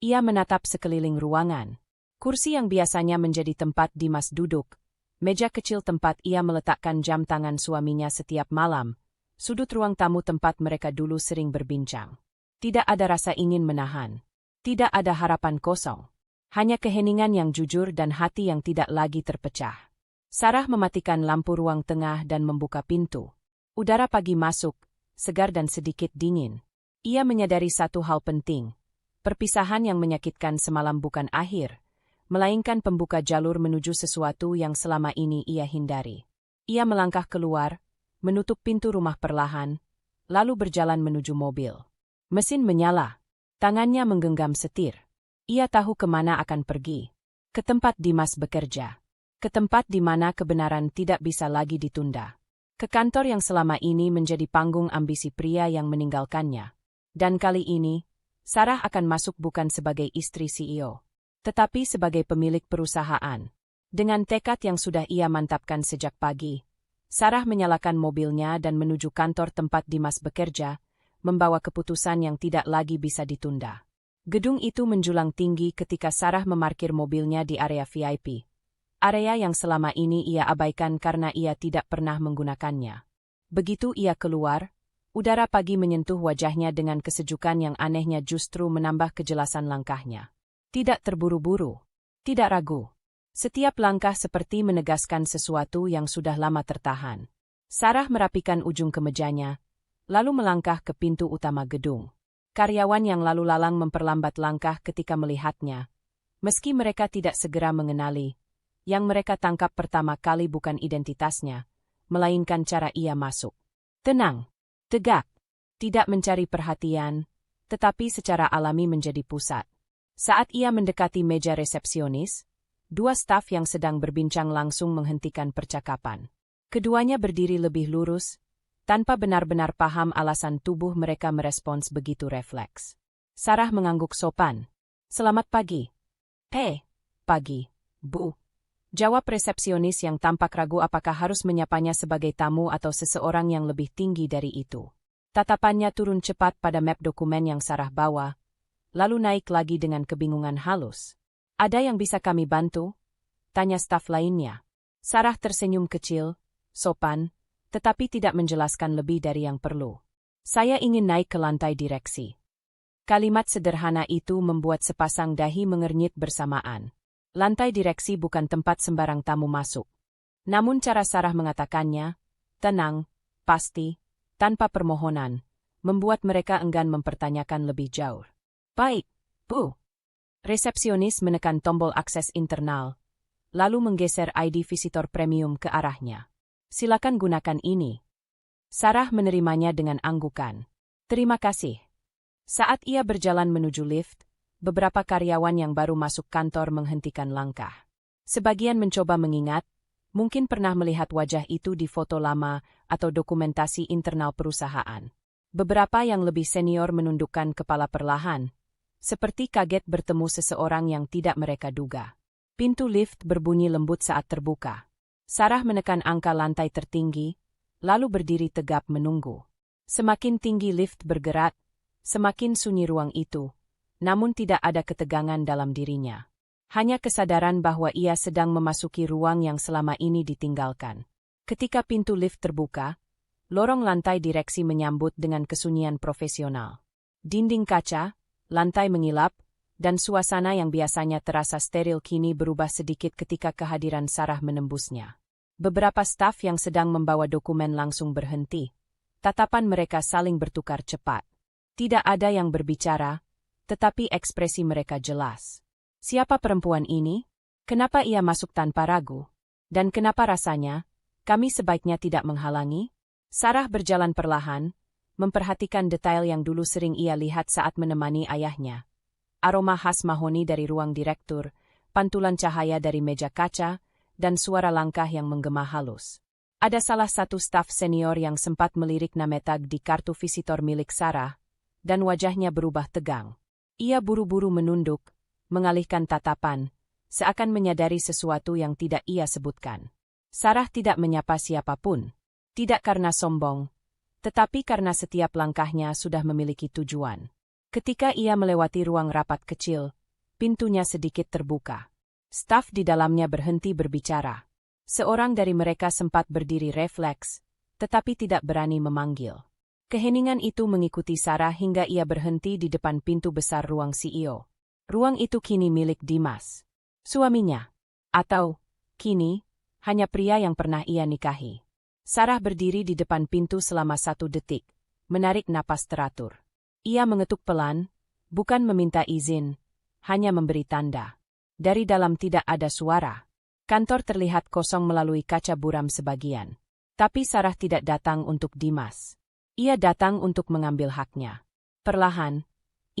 [SPEAKER 1] Ia menatap sekeliling ruangan. Kursi yang biasanya menjadi tempat Dimas duduk, meja kecil tempat ia meletakkan jam tangan suaminya setiap malam, sudut ruang tamu tempat mereka dulu sering berbincang. Tidak ada rasa ingin menahan. Tidak ada harapan kosong. Hanya keheningan yang jujur dan hati yang tidak lagi terpecah. Sarah mematikan lampu ruang tengah dan membuka pintu. Udara pagi masuk, segar dan sedikit dingin. Ia menyadari satu hal penting. Perpisahan yang menyakitkan semalam bukan akhir, melainkan pembuka jalur menuju sesuatu yang selama ini ia hindari. Ia melangkah keluar, menutup pintu rumah perlahan, lalu berjalan menuju mobil. Mesin menyala. Tangannya menggenggam setir. Ia tahu kemana akan pergi. Ke tempat Dimas bekerja. Ke tempat di mana kebenaran tidak bisa lagi ditunda. Ke kantor yang selama ini menjadi panggung ambisi pria yang meninggalkannya. Dan kali ini, Sarah akan masuk bukan sebagai istri CEO, tetapi sebagai pemilik perusahaan. Dengan tekad yang sudah ia mantapkan sejak pagi, Sarah menyalakan mobilnya dan menuju kantor tempat Dimas bekerja, membawa keputusan yang tidak lagi bisa ditunda. Gedung itu menjulang tinggi ketika Sarah memarkir mobilnya di area VIP. Area yang selama ini ia abaikan karena ia tidak pernah menggunakannya. Begitu ia keluar, udara pagi menyentuh wajahnya dengan kesejukan yang anehnya justru menambah kejelasan langkahnya. Tidak terburu-buru, tidak ragu. Setiap langkah seperti menegaskan sesuatu yang sudah lama tertahan. Sarah merapikan ujung kemejanya, lalu melangkah ke pintu utama gedung. Karyawan yang lalu lalang memperlambat langkah ketika melihatnya. Meski mereka tidak segera mengenali, yang mereka tangkap pertama kali bukan identitasnya, melainkan cara ia masuk. Tenang, tegak, tidak mencari perhatian, tetapi secara alami menjadi pusat. Saat ia mendekati meja resepsionis, dua staf yang sedang berbincang langsung menghentikan percakapan. Keduanya berdiri lebih lurus, tanpa benar-benar paham alasan tubuh mereka merespons begitu refleks. Sarah mengangguk sopan. Selamat pagi. Pagi, Bu. Jawab resepsionis yang tampak ragu apakah harus menyapanya sebagai tamu atau seseorang yang lebih tinggi dari itu. Tatapannya turun cepat pada map dokumen yang Sarah bawa, lalu naik lagi dengan kebingungan halus. Ada yang bisa kami bantu? Tanya staf lainnya. Sarah tersenyum kecil, sopan, tetapi tidak menjelaskan lebih dari yang perlu. Saya ingin naik ke lantai direksi. Kalimat sederhana itu membuat sepasang dahi mengernyit bersamaan. Lantai direksi bukan tempat sembarang tamu masuk. Namun cara Sarah mengatakannya, tenang, pasti, tanpa permohonan, membuat mereka enggan mempertanyakan lebih jauh. Baik, Bu. Resepsionis menekan tombol akses internal, lalu menggeser ID visitor premium ke arahnya. Silakan gunakan ini. Sarah menerimanya dengan anggukan. Terima kasih. Saat ia berjalan menuju lift, beberapa karyawan yang baru masuk kantor menghentikan langkah. Sebagian mencoba mengingat, mungkin pernah melihat wajah itu di foto lama atau dokumentasi internal perusahaan. Beberapa yang lebih senior menundukkan kepala perlahan, seperti kaget bertemu seseorang yang tidak mereka duga. Pintu lift berbunyi lembut saat terbuka. Sarah menekan angka lantai tertinggi, lalu berdiri tegap menunggu. Semakin tinggi lift bergerak, semakin sunyi ruang itu, namun tidak ada ketegangan dalam dirinya. Hanya kesadaran bahwa ia sedang memasuki ruang yang selama ini ditinggalkan. Ketika pintu lift terbuka, lorong lantai direksi menyambut dengan kesunyian profesional. Dinding kaca, lantai mengilap, dan suasana yang biasanya terasa steril kini berubah sedikit ketika kehadiran Sarah menembusnya. Beberapa staf yang sedang membawa dokumen langsung berhenti. Tatapan mereka saling bertukar cepat. Tidak ada yang berbicara, tetapi ekspresi mereka jelas. Siapa perempuan ini? Kenapa ia masuk tanpa ragu? Dan kenapa rasanya, kami sebaiknya tidak menghalangi? Sarah berjalan perlahan, memperhatikan detail yang dulu sering ia lihat saat menemani ayahnya. Aroma khas mahoni dari ruang direktur, pantulan cahaya dari meja kaca, dan suara langkah yang menggema halus. Ada salah satu staf senior yang sempat melirik nama tag di kartu visitor milik Sarah, dan wajahnya berubah tegang. Ia buru-buru menunduk, mengalihkan tatapan, seakan menyadari sesuatu yang tidak ia sebutkan. Sarah tidak menyapa siapapun. Tidak karena sombong, tetapi karena setiap langkahnya sudah memiliki tujuan. Ketika ia melewati ruang rapat kecil, pintunya sedikit terbuka. Staf di dalamnya berhenti berbicara. Seorang dari mereka sempat berdiri refleks, tetapi tidak berani memanggil. Keheningan itu mengikuti Sarah hingga ia berhenti di depan pintu besar ruang CEO. Ruang itu kini milik Dimas, suaminya. Atau, kini, hanya pria yang pernah ia nikahi. Sarah berdiri di depan pintu selama 1 detik, menarik napas teratur. Ia mengetuk pelan, bukan meminta izin, hanya memberi tanda. Dari dalam tidak ada suara. Kantor terlihat kosong melalui kaca buram sebagian. Tapi Sarah tidak datang untuk Dimas. Ia datang untuk mengambil haknya. Perlahan,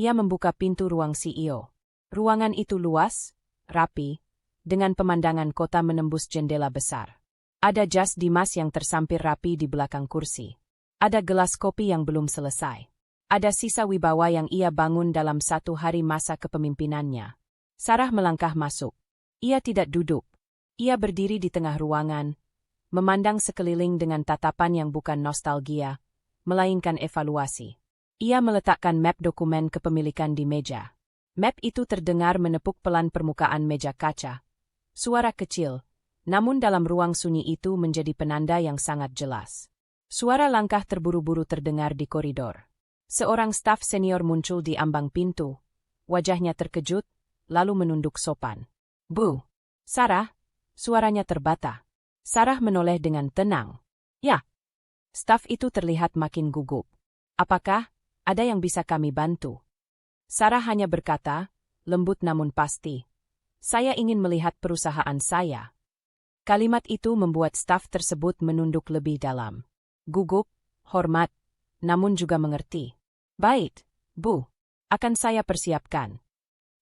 [SPEAKER 1] ia membuka pintu ruang CEO. Ruangan itu luas, rapi, dengan pemandangan kota menembus jendela besar. Ada jas Dimas yang tersampir rapi di belakang kursi. Ada gelas kopi yang belum selesai. Ada sisa wibawa yang ia bangun dalam 1 hari masa kepemimpinannya. Sarah melangkah masuk. Ia tidak duduk. Ia berdiri di tengah ruangan, memandang sekeliling dengan tatapan yang bukan nostalgia, melainkan evaluasi. Ia meletakkan map dokumen kepemilikan di meja. Map itu terdengar menepuk pelan permukaan meja kaca. Suara kecil, namun dalam ruang sunyi itu menjadi penanda yang sangat jelas. Suara langkah terburu-buru terdengar di koridor. Seorang staf senior muncul di ambang pintu. Wajahnya terkejut, lalu menunduk sopan. Bu, Sarah, suaranya terbata. Sarah menoleh dengan tenang. Ya. Staf itu terlihat makin gugup. Apakah ada yang bisa kami bantu? Sarah hanya berkata, lembut namun pasti. Saya ingin melihat perusahaan saya. Kalimat itu membuat staf tersebut menunduk lebih dalam. Gugup, hormat, namun juga mengerti. Baik, Bu, akan saya persiapkan.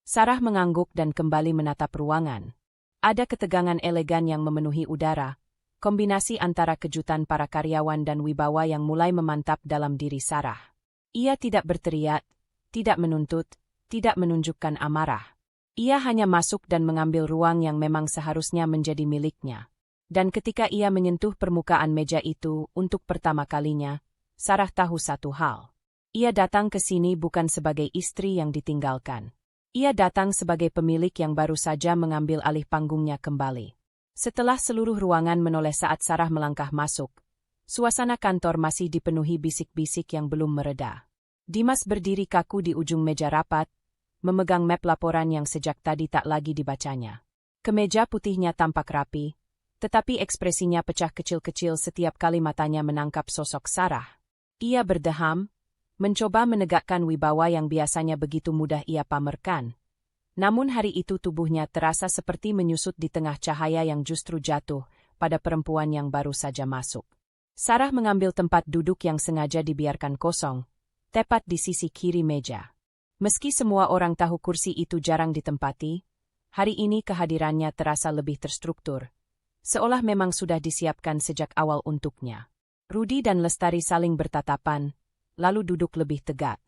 [SPEAKER 1] Sarah mengangguk dan kembali menatap ruangan. Ada ketegangan elegan yang memenuhi udara, kombinasi antara kejutan para karyawan dan wibawa yang mulai memantap dalam diri Sarah. Ia tidak berteriak, tidak menuntut, tidak menunjukkan amarah. Ia hanya masuk dan mengambil ruang yang memang seharusnya menjadi miliknya. Dan ketika ia menyentuh permukaan meja itu untuk pertama kalinya, Sarah tahu satu hal. Ia datang ke sini bukan sebagai istri yang ditinggalkan. Ia datang sebagai pemilik yang baru saja mengambil alih panggungnya kembali. Setelah seluruh ruangan menoleh saat Sarah melangkah masuk, suasana kantor masih dipenuhi bisik-bisik yang belum mereda. Dimas berdiri kaku di ujung meja rapat, memegang map laporan yang sejak tadi tak lagi dibacanya. Kemeja putihnya tampak rapi, tetapi ekspresinya pecah kecil-kecil setiap kali matanya menangkap sosok Sarah. Ia berdeham, mencoba menegakkan wibawa yang biasanya begitu mudah ia pamerkan. Namun hari itu tubuhnya terasa seperti menyusut di tengah cahaya yang justru jatuh pada perempuan yang baru saja masuk. Sarah mengambil tempat duduk yang sengaja dibiarkan kosong, tepat di sisi kiri meja. Meski semua orang tahu kursi itu jarang ditempati, hari ini kehadirannya terasa lebih terstruktur, seolah memang sudah disiapkan sejak awal untuknya. Rudy dan Lestari saling bertatapan, lalu duduk lebih tegak.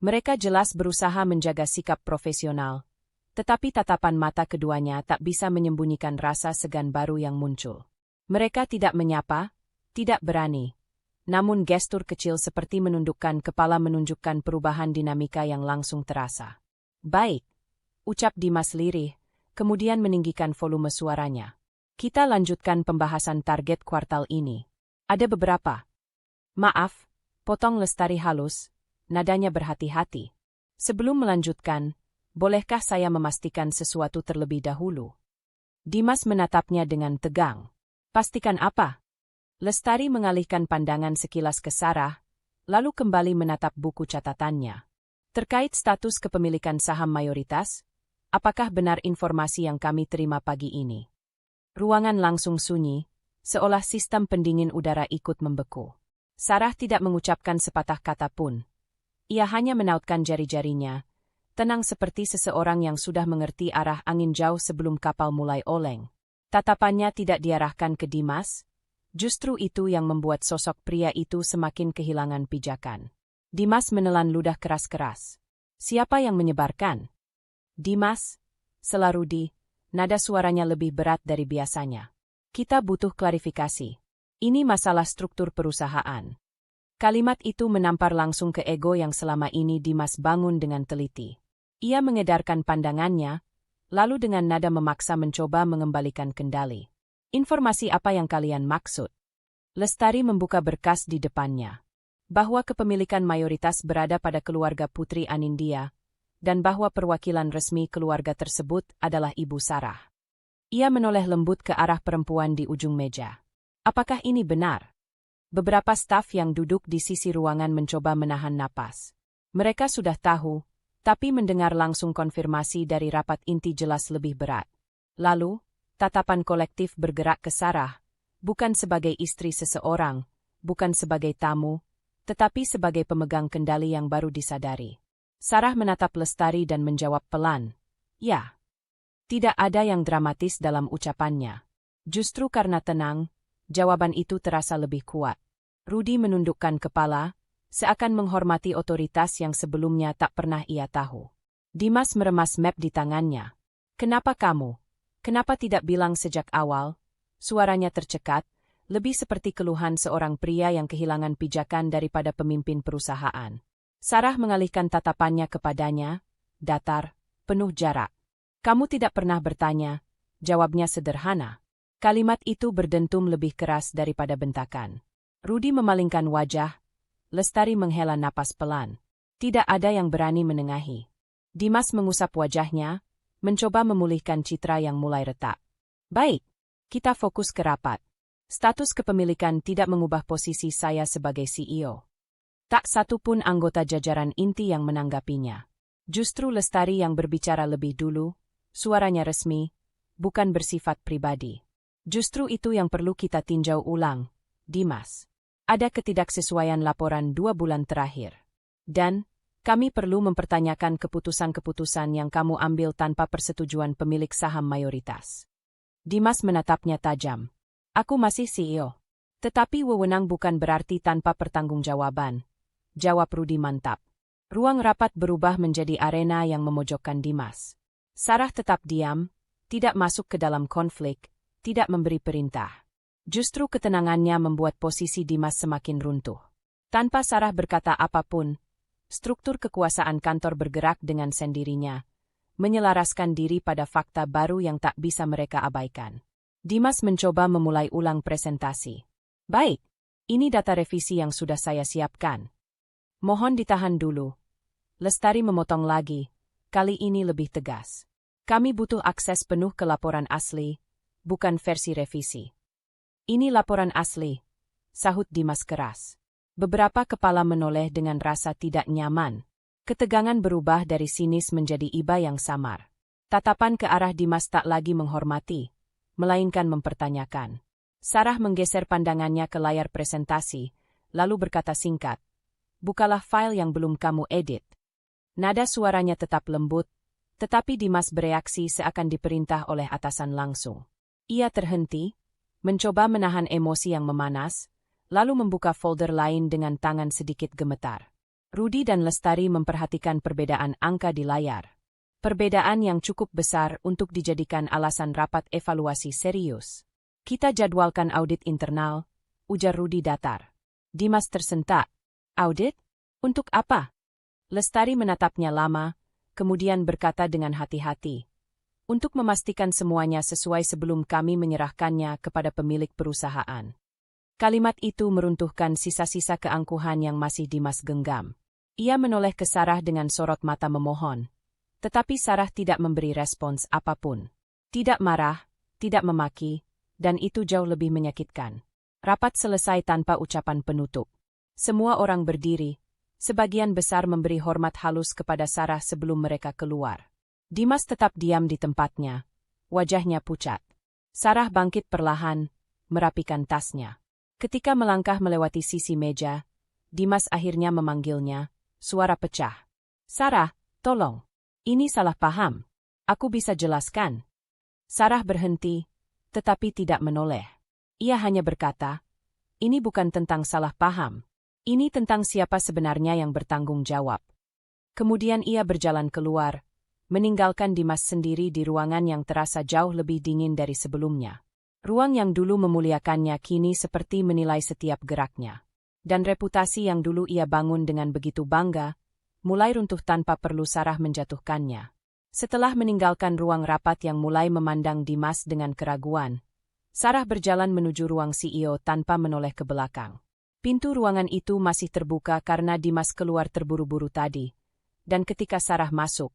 [SPEAKER 1] Mereka jelas berusaha menjaga sikap profesional, tetapi tatapan mata keduanya tak bisa menyembunyikan rasa segan baru yang muncul. Mereka tidak menyapa, tidak berani. Namun gestur kecil seperti menundukkan kepala menunjukkan perubahan dinamika yang langsung terasa. Baik, ucap Dimas lirih, kemudian meninggikan volume suaranya. Kita lanjutkan pembahasan target kuartal ini. Ada beberapa. Maaf, potong Lestari halus, nadanya berhati-hati. Sebelum melanjutkan, bolehkah saya memastikan sesuatu terlebih dahulu? Dimas menatapnya dengan tegang. Pastikan apa? Lestari mengalihkan pandangan sekilas ke Sarah, lalu kembali menatap buku catatannya. Terkait status kepemilikan saham mayoritas, apakah benar informasi yang kami terima pagi ini? Ruangan langsung sunyi, seolah sistem pendingin udara ikut membeku. Sarah tidak mengucapkan sepatah kata pun. Ia hanya menautkan jari-jarinya, tenang seperti seseorang yang sudah mengerti arah angin jauh sebelum kapal mulai oleng. Tatapannya tidak diarahkan ke Dimas. Justru itu yang membuat sosok pria itu semakin kehilangan pijakan. Dimas menelan ludah keras-keras. Siapa yang menyebarkan? Dimas, sela Rudy, nada suaranya lebih berat dari biasanya. Kita butuh klarifikasi. Ini masalah struktur perusahaan. Kalimat itu menampar langsung ke ego yang selama ini Dimas bangun dengan teliti. Ia mengedarkan pandangannya, lalu dengan nada memaksa mencoba mengembalikan kendali. Informasi apa yang kalian maksud? Lestari membuka berkas di depannya. Bahwa kepemilikan mayoritas berada pada keluarga Putri Anindya, dan bahwa perwakilan resmi keluarga tersebut adalah Ibu Sarah. Ia menoleh lembut ke arah perempuan di ujung meja. Apakah ini benar? Beberapa staf yang duduk di sisi ruangan mencoba menahan napas. Mereka sudah tahu, tapi mendengar langsung konfirmasi dari rapat inti jelas lebih berat. Lalu, tatapan kolektif bergerak ke Sarah, bukan sebagai istri seseorang, bukan sebagai tamu, tetapi sebagai pemegang kendali yang baru disadari. Sarah menatap Lestari dan menjawab pelan, "Ya." Tidak ada yang dramatis dalam ucapannya. Justru karena tenang, jawaban itu terasa lebih kuat. Rudy menundukkan kepala, seakan menghormati otoritas yang sebelumnya tak pernah ia tahu. Dimas meremas map di tangannya. "Kenapa kamu? Kenapa tidak bilang sejak awal?" Suaranya tercekat, lebih seperti keluhan seorang pria yang kehilangan pijakan daripada pemimpin perusahaan. Sarah mengalihkan tatapannya kepadanya, datar, penuh jarak. "Kamu tidak pernah bertanya," jawabnya sederhana. Kalimat itu berdentum lebih keras daripada bentakan. Rudy memalingkan wajah, Lestari menghela napas pelan. Tidak ada yang berani menengahi. Dimas mengusap wajahnya, mencoba memulihkan citra yang mulai retak. "Baik, kita fokus ke rapat. Status kepemilikan tidak mengubah posisi saya sebagai CEO." Tak satu pun anggota jajaran inti yang menanggapinya. Justru Lestari yang berbicara lebih dulu, suaranya resmi, bukan bersifat pribadi. "Justru itu yang perlu kita tinjau ulang, Dimas. Ada ketidaksesuaian laporan 2 bulan terakhir. Dan, kami perlu mempertanyakan keputusan-keputusan yang kamu ambil tanpa persetujuan pemilik saham mayoritas." Dimas menatapnya tajam. "Aku masih CEO. Tetapi wewenang bukan berarti tanpa pertanggungjawaban," jawab Rudy mantap. Ruang rapat berubah menjadi arena yang memojokkan Dimas. Sarah tetap diam, tidak masuk ke dalam konflik, tidak memberi perintah. Justru ketenangannya membuat posisi Dimas semakin runtuh. Tanpa Sarah berkata apapun, struktur kekuasaan kantor bergerak dengan sendirinya, menyelaraskan diri pada fakta baru yang tak bisa mereka abaikan. Dimas mencoba memulai ulang presentasi. "Baik, ini data revisi yang sudah saya siapkan. Mohon ditahan dulu." Lestari memotong lagi, kali ini lebih tegas. Kami butuh akses penuh ke laporan asli, bukan versi revisi. Ini laporan asli, sahut Dimas keras. Beberapa kepala menoleh dengan rasa tidak nyaman. Ketegangan berubah dari sinis menjadi iba yang samar. Tatapan ke arah Dimas tak lagi menghormati, melainkan mempertanyakan. Sarah menggeser pandangannya ke layar presentasi, lalu berkata singkat, "Bukalah file yang belum kamu edit." Nada suaranya tetap lembut, tetapi Dimas bereaksi seakan diperintah oleh atasan langsung. Ia terhenti, mencoba menahan emosi yang memanas, lalu membuka folder lain dengan tangan sedikit gemetar. Rudi dan Lestari memperhatikan perbedaan angka di layar. Perbedaan yang cukup besar untuk dijadikan alasan rapat evaluasi serius. "Kita jadwalkan audit internal," ujar Rudi datar. Dimas tersentak. "Audit? Untuk apa?" Lestari menatapnya lama, kemudian berkata dengan hati-hati. "Untuk memastikan semuanya sesuai sebelum kami menyerahkannya kepada pemilik perusahaan." Kalimat itu meruntuhkan sisa-sisa keangkuhan yang masih Dimas genggam. Ia menoleh ke Sarah dengan sorot mata memohon. Tetapi Sarah tidak memberi respons apapun. Tidak marah, tidak memaki, dan itu jauh lebih menyakitkan. Rapat selesai tanpa ucapan penutup. Semua orang berdiri, sebagian besar memberi hormat halus kepada Sarah sebelum mereka keluar. Dimas tetap diam di tempatnya, wajahnya pucat. Sarah bangkit perlahan, merapikan tasnya. Ketika melangkah melewati sisi meja, Dimas akhirnya memanggilnya, suara pecah. "Sarah, tolong. Ini salah paham. Aku bisa jelaskan." Sarah berhenti, tetapi tidak menoleh. Ia hanya berkata, "Ini bukan tentang salah paham. Ini tentang siapa sebenarnya yang bertanggung jawab." Kemudian ia berjalan keluar, meninggalkan Dimas sendiri di ruangan yang terasa jauh lebih dingin dari sebelumnya. Ruang yang dulu memuliakannya kini seperti menilai setiap geraknya. Dan reputasi yang dulu ia bangun dengan begitu bangga, mulai runtuh tanpa perlu Sarah menjatuhkannya. Setelah meninggalkan ruang rapat yang mulai memandang Dimas dengan keraguan, Sarah berjalan menuju ruang CEO tanpa menoleh ke belakang. Pintu ruangan itu masih terbuka karena Dimas keluar terburu-buru tadi, dan ketika Sarah masuk,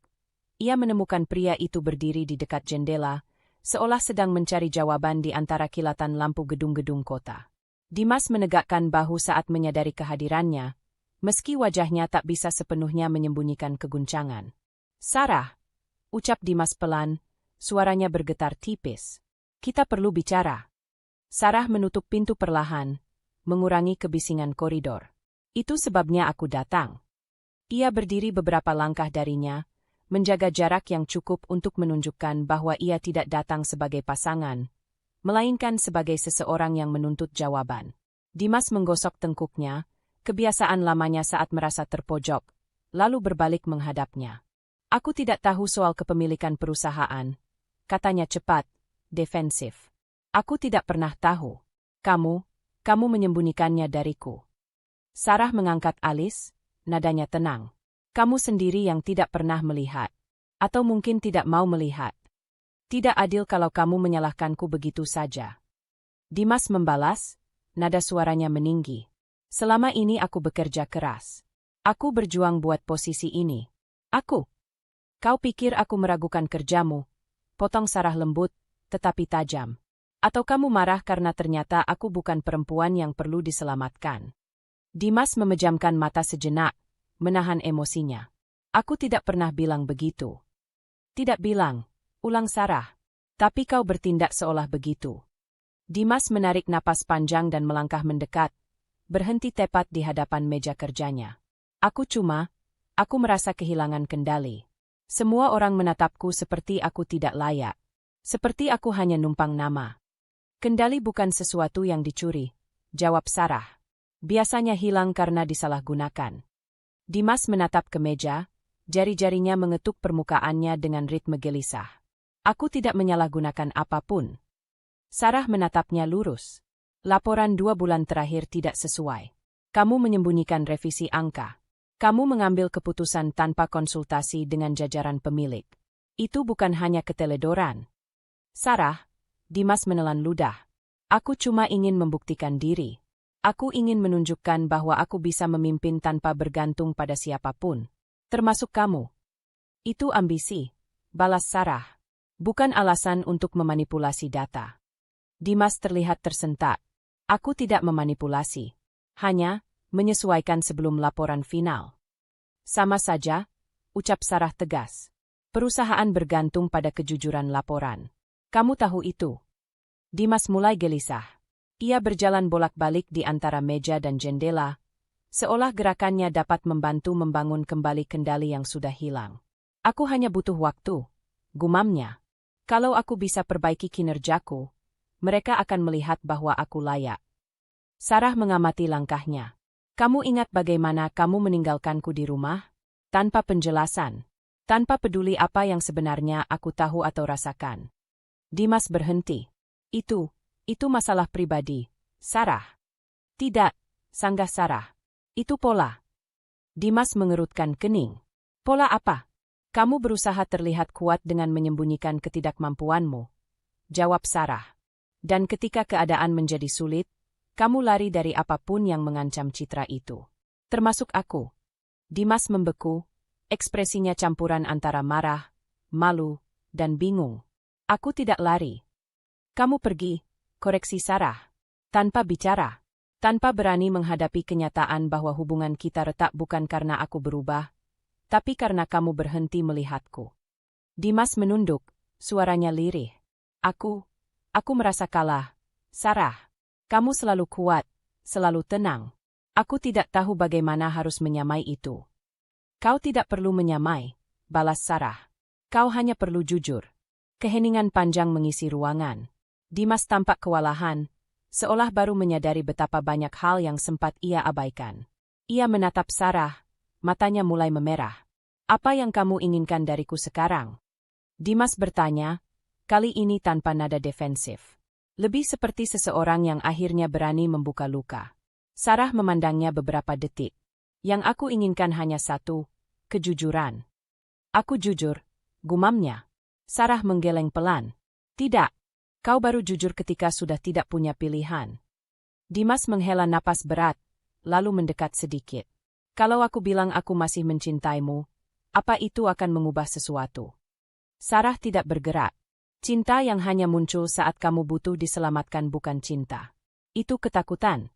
[SPEAKER 1] ia menemukan pria itu berdiri di dekat jendela, seolah sedang mencari jawaban di antara kilatan lampu gedung-gedung kota. Dimas menegakkan bahu saat menyadari kehadirannya, meski wajahnya tak bisa sepenuhnya menyembunyikan keguncangan. "Sarah," ucap Dimas pelan, suaranya bergetar tipis. "Kita perlu bicara." Sarah menutup pintu perlahan, mengurangi kebisingan koridor. "Itu sebabnya aku datang." Ia berdiri beberapa langkah darinya, menjaga jarak yang cukup untuk menunjukkan bahwa ia tidak datang sebagai pasangan, melainkan sebagai seseorang yang menuntut jawaban. Dimas menggosok tengkuknya, kebiasaan lamanya saat merasa terpojok, lalu berbalik menghadapnya. "Aku tidak tahu soal kepemilikan perusahaan," katanya cepat, defensif. "Aku tidak pernah tahu. Kamu menyembunyikannya dariku." Sarah mengangkat alis, nadanya tenang. "Kamu sendiri yang tidak pernah melihat. Atau mungkin tidak mau melihat. Tidak adil kalau kamu menyalahkanku begitu saja." Dimas membalas, nada suaranya meninggi. "Selama ini aku bekerja keras. Aku berjuang buat posisi ini. Aku. Kau pikir aku meragukan kerjamu?" Potong Sarah lembut, tetapi tajam. "Atau kamu marah karena ternyata aku bukan perempuan yang perlu diselamatkan?" Dimas memejamkan mata sejenak, menahan emosinya. "Aku tidak pernah bilang begitu." "Tidak bilang," ulang Sarah. "Tapi kau bertindak seolah begitu." Dimas menarik napas panjang dan melangkah mendekat, berhenti tepat di hadapan meja kerjanya. Aku merasa kehilangan kendali. Semua orang menatapku seperti aku tidak layak. Seperti aku hanya numpang nama." "Kendali bukan sesuatu yang dicuri," jawab Sarah. "Biasanya hilang karena disalahgunakan." Dimas menatap ke meja, jari-jarinya mengetuk permukaannya dengan ritme gelisah. "Aku tidak menyalahgunakan apapun." Sarah menatapnya lurus. "Laporan 2 bulan terakhir tidak sesuai. Kamu menyembunyikan revisi angka. Kamu mengambil keputusan tanpa konsultasi dengan jajaran pemilik. Itu bukan hanya keteledoran." "Sarah," Dimas menelan ludah. "Aku cuma ingin membuktikan diri. Aku ingin menunjukkan bahwa aku bisa memimpin tanpa bergantung pada siapapun. Termasuk kamu." "Itu ambisi," balas Sarah. Bukan alasan untuk memanipulasi data. Dimas terlihat tersentak. Aku tidak memanipulasi. Hanya menyesuaikan sebelum laporan final. Sama saja, ucap Sarah tegas. Perusahaan bergantung pada kejujuran laporan. Kamu tahu itu. Dimas mulai gelisah. Ia berjalan bolak-balik di antara meja dan jendela, seolah gerakannya dapat membantu membangun kembali kendali yang sudah hilang. Aku hanya butuh waktu, gumamnya. Kalau aku bisa perbaiki kinerjaku, mereka akan melihat bahwa aku layak. Sarah mengamati langkahnya. Kamu ingat bagaimana kamu meninggalkanku di rumah? Tanpa penjelasan. Tanpa peduli apa yang sebenarnya aku tahu atau rasakan. Dimas berhenti. Itu masalah pribadi, Sarah. Tidak, sanggah Sarah. Itu pola. Dimas mengerutkan kening. Pola apa? Kamu berusaha terlihat kuat dengan menyembunyikan ketidakmampuanmu. Jawab Sarah. Dan ketika keadaan menjadi sulit, kamu lari dari apapun yang mengancam citra itu. Termasuk aku. Dimas membeku, ekspresinya campuran antara marah, malu, dan bingung. Aku tidak lari. Kamu pergi, koreksi Sarah. Tanpa bicara. Tanpa berani menghadapi kenyataan bahwa hubungan kita retak bukan karena aku berubah, tapi karena kamu berhenti melihatku. Dimas menunduk, suaranya lirih. Aku merasa kalah. Sarah, kamu selalu kuat, selalu tenang. Aku tidak tahu bagaimana harus menyamai itu. Kau tidak perlu menyamai, balas Sarah. Kau hanya perlu jujur. Keheningan panjang mengisi ruangan. Dimas tampak kewalahan, seolah baru menyadari betapa banyak hal yang sempat ia abaikan. Ia menatap Sarah, matanya mulai memerah. Apa yang kamu inginkan dariku sekarang? Dimas bertanya, kali ini tanpa nada defensif. Lebih seperti seseorang yang akhirnya berani membuka luka. Sarah memandangnya beberapa detik. Yang aku inginkan hanya satu, kejujuran. Aku jujur, gumamnya. Sarah menggeleng pelan. Tidak, kau baru jujur ketika sudah tidak punya pilihan. Dimas menghela napas berat, lalu mendekat sedikit. Kalau aku bilang aku masih mencintaimu, apa itu akan mengubah sesuatu? Sarah tidak bergerak. Cinta yang hanya muncul saat kamu butuh diselamatkan bukan cinta. Itu ketakutan.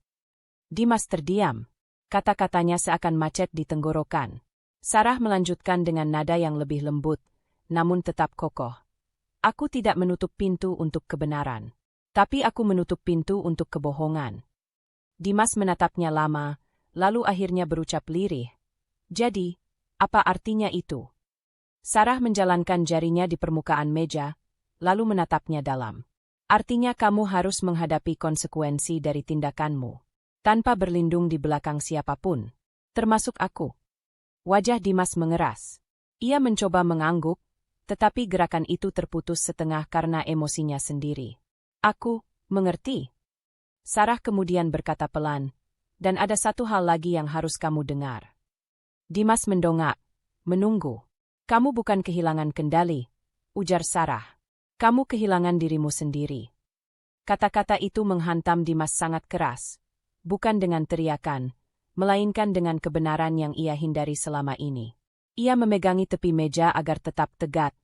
[SPEAKER 1] Dimas terdiam. Kata-katanya seakan macet di tenggorokan. Sarah melanjutkan dengan nada yang lebih lembut, namun tetap kokoh. Aku tidak menutup pintu untuk kebenaran. Tapi aku menutup pintu untuk kebohongan. Dimas menatapnya lama, lalu akhirnya berucap lirih. Jadi, apa artinya itu? Sarah menjalankan jarinya di permukaan meja, lalu menatapnya dalam. Artinya kamu harus menghadapi konsekuensi dari tindakanmu. Tanpa berlindung di belakang siapapun. Termasuk aku. Wajah Dimas mengeras. Ia mencoba mengangguk, tetapi gerakan itu terputus setengah karena emosinya sendiri. Aku mengerti. Sarah kemudian berkata pelan, dan ada satu hal lagi yang harus kamu dengar. Dimas mendongak, menunggu. Kamu bukan kehilangan kendali, ujar Sarah. Kamu kehilangan dirimu sendiri. Kata-kata itu menghantam Dimas sangat keras. Bukan dengan teriakan, melainkan dengan kebenaran yang ia hindari selama ini. Ia memegangi tepi meja agar tetap tegak.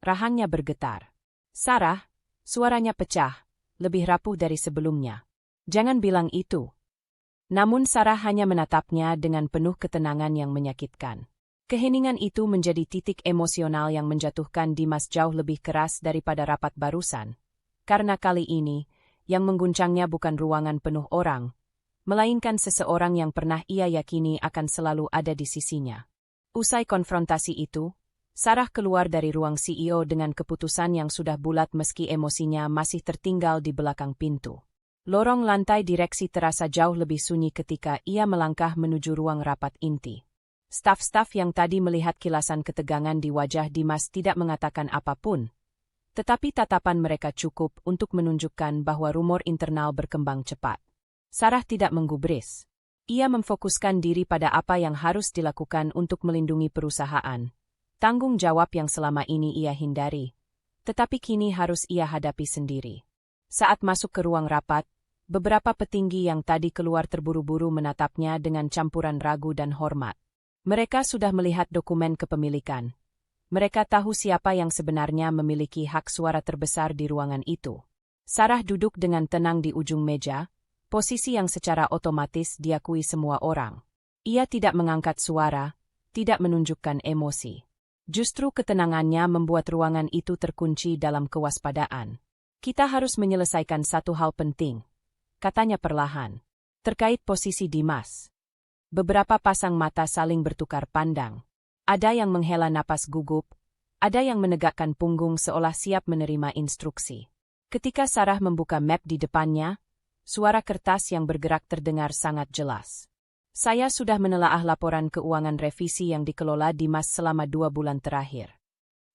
[SPEAKER 1] Rahangnya bergetar. Sarah, suaranya pecah, lebih rapuh dari sebelumnya. Jangan bilang itu. Namun Sarah hanya menatapnya dengan penuh ketenangan yang menyakitkan. Keheningan itu menjadi titik emosional yang menjatuhkan Dimas jauh lebih keras daripada rapat barusan. Karena kali ini, yang mengguncangnya bukan ruangan penuh orang, melainkan seseorang yang pernah ia yakini akan selalu ada di sisinya. Usai konfrontasi itu, Sarah keluar dari ruang CEO dengan keputusan yang sudah bulat meski emosinya masih tertinggal di belakang pintu. Lorong lantai direksi terasa jauh lebih sunyi ketika ia melangkah menuju ruang rapat inti. Staf-staf yang tadi melihat kilasan ketegangan di wajah Dimas tidak mengatakan apapun, tetapi tatapan mereka cukup untuk menunjukkan bahwa rumor internal berkembang cepat. Sarah tidak menggubris. Ia memfokuskan diri pada apa yang harus dilakukan untuk melindungi perusahaan. Tanggung jawab yang selama ini ia hindari, tetapi kini harus ia hadapi sendiri. Saat masuk ke ruang rapat, beberapa petinggi yang tadi keluar terburu-buru menatapnya dengan campuran ragu dan hormat. Mereka sudah melihat dokumen kepemilikan. Mereka tahu siapa yang sebenarnya memiliki hak suara terbesar di ruangan itu. Sarah duduk dengan tenang di ujung meja, posisi yang secara otomatis diakui semua orang. Ia tidak mengangkat suara, tidak menunjukkan emosi. Justru ketenangannya membuat ruangan itu terkunci dalam kewaspadaan. Kita harus menyelesaikan satu hal penting, katanya perlahan, terkait posisi Dimas. Beberapa pasang mata saling bertukar pandang. Ada yang menghela napas gugup, ada yang menegakkan punggung seolah siap menerima instruksi. Ketika Sarah membuka map di depannya, suara kertas yang bergerak terdengar sangat jelas. Saya sudah menelaah laporan keuangan revisi yang dikelola Dimas selama 2 bulan terakhir.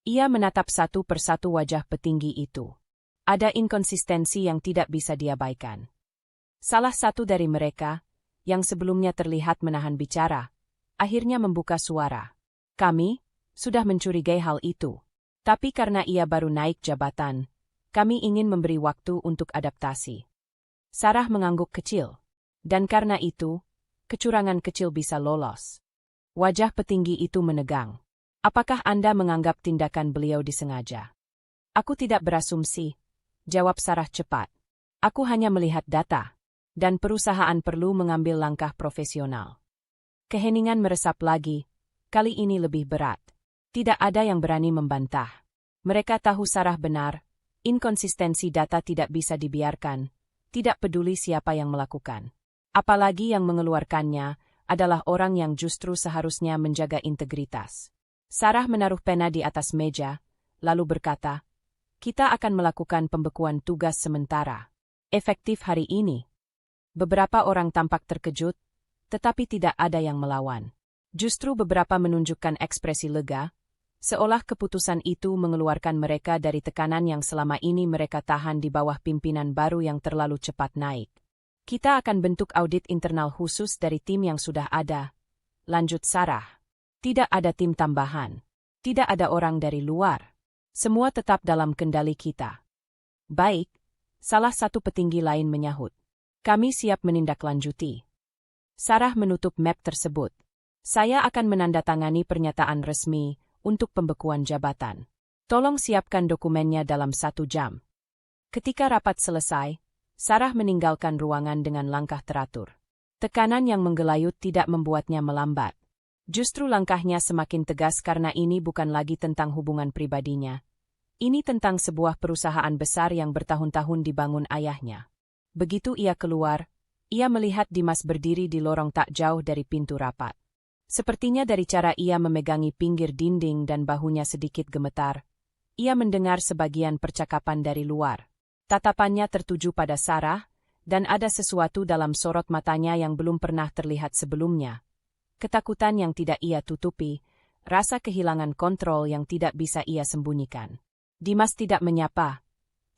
[SPEAKER 1] Ia menatap satu persatu wajah petinggi itu. Ada inkonsistensi yang tidak bisa diabaikan. Salah satu dari mereka, yang sebelumnya terlihat menahan bicara, akhirnya membuka suara. Kami sudah mencurigai hal itu. Tapi karena ia baru naik jabatan, kami ingin memberi waktu untuk adaptasi. Sarah mengangguk kecil. Dan karena itu, kecurangan kecil bisa lolos. Wajah petinggi itu menegang. Apakah Anda menganggap tindakan beliau disengaja? Aku tidak berasumsi, jawab Sarah cepat. Aku hanya melihat data, dan perusahaan perlu mengambil langkah profesional. Keheningan meresap lagi, kali ini lebih berat. Tidak ada yang berani membantah. Mereka tahu Sarah benar, inkonsistensi data tidak bisa dibiarkan, tidak peduli siapa yang melakukan. Apalagi yang mengeluarkannya adalah orang yang justru seharusnya menjaga integritas. Sarah menaruh pena di atas meja, lalu berkata, kita akan melakukan pembekuan tugas sementara. Efektif hari ini. Beberapa orang tampak terkejut, tetapi tidak ada yang melawan. Justru beberapa menunjukkan ekspresi lega, seolah keputusan itu mengeluarkan mereka dari tekanan yang selama ini mereka tahan di bawah pimpinan baru yang terlalu cepat naik. Kita akan bentuk audit internal khusus dari tim yang sudah ada, lanjut Sarah. Tidak ada tim tambahan. Tidak ada orang dari luar. Semua tetap dalam kendali kita. Baik, salah satu petinggi lain menyahut. Kami siap menindaklanjuti. Sarah menutup map tersebut. Saya akan menandatangani pernyataan resmi untuk pembekuan jabatan. Tolong siapkan dokumennya dalam 1 jam. Ketika rapat selesai, Sarah meninggalkan ruangan dengan langkah teratur. Tekanan yang menggelayut tidak membuatnya melambat. Justru langkahnya semakin tegas karena ini bukan lagi tentang hubungan pribadinya. Ini tentang sebuah perusahaan besar yang bertahun-tahun dibangun ayahnya. Begitu ia keluar, ia melihat Dimas berdiri di lorong tak jauh dari pintu rapat. Sepertinya dari cara ia memegangi pinggir dinding dan bahunya sedikit gemetar, ia mendengar sebagian percakapan dari luar. Tatapannya tertuju pada Sarah, dan ada sesuatu dalam sorot matanya yang belum pernah terlihat sebelumnya. Ketakutan yang tidak ia tutupi, rasa kehilangan kontrol yang tidak bisa ia sembunyikan. Dimas tidak menyapa.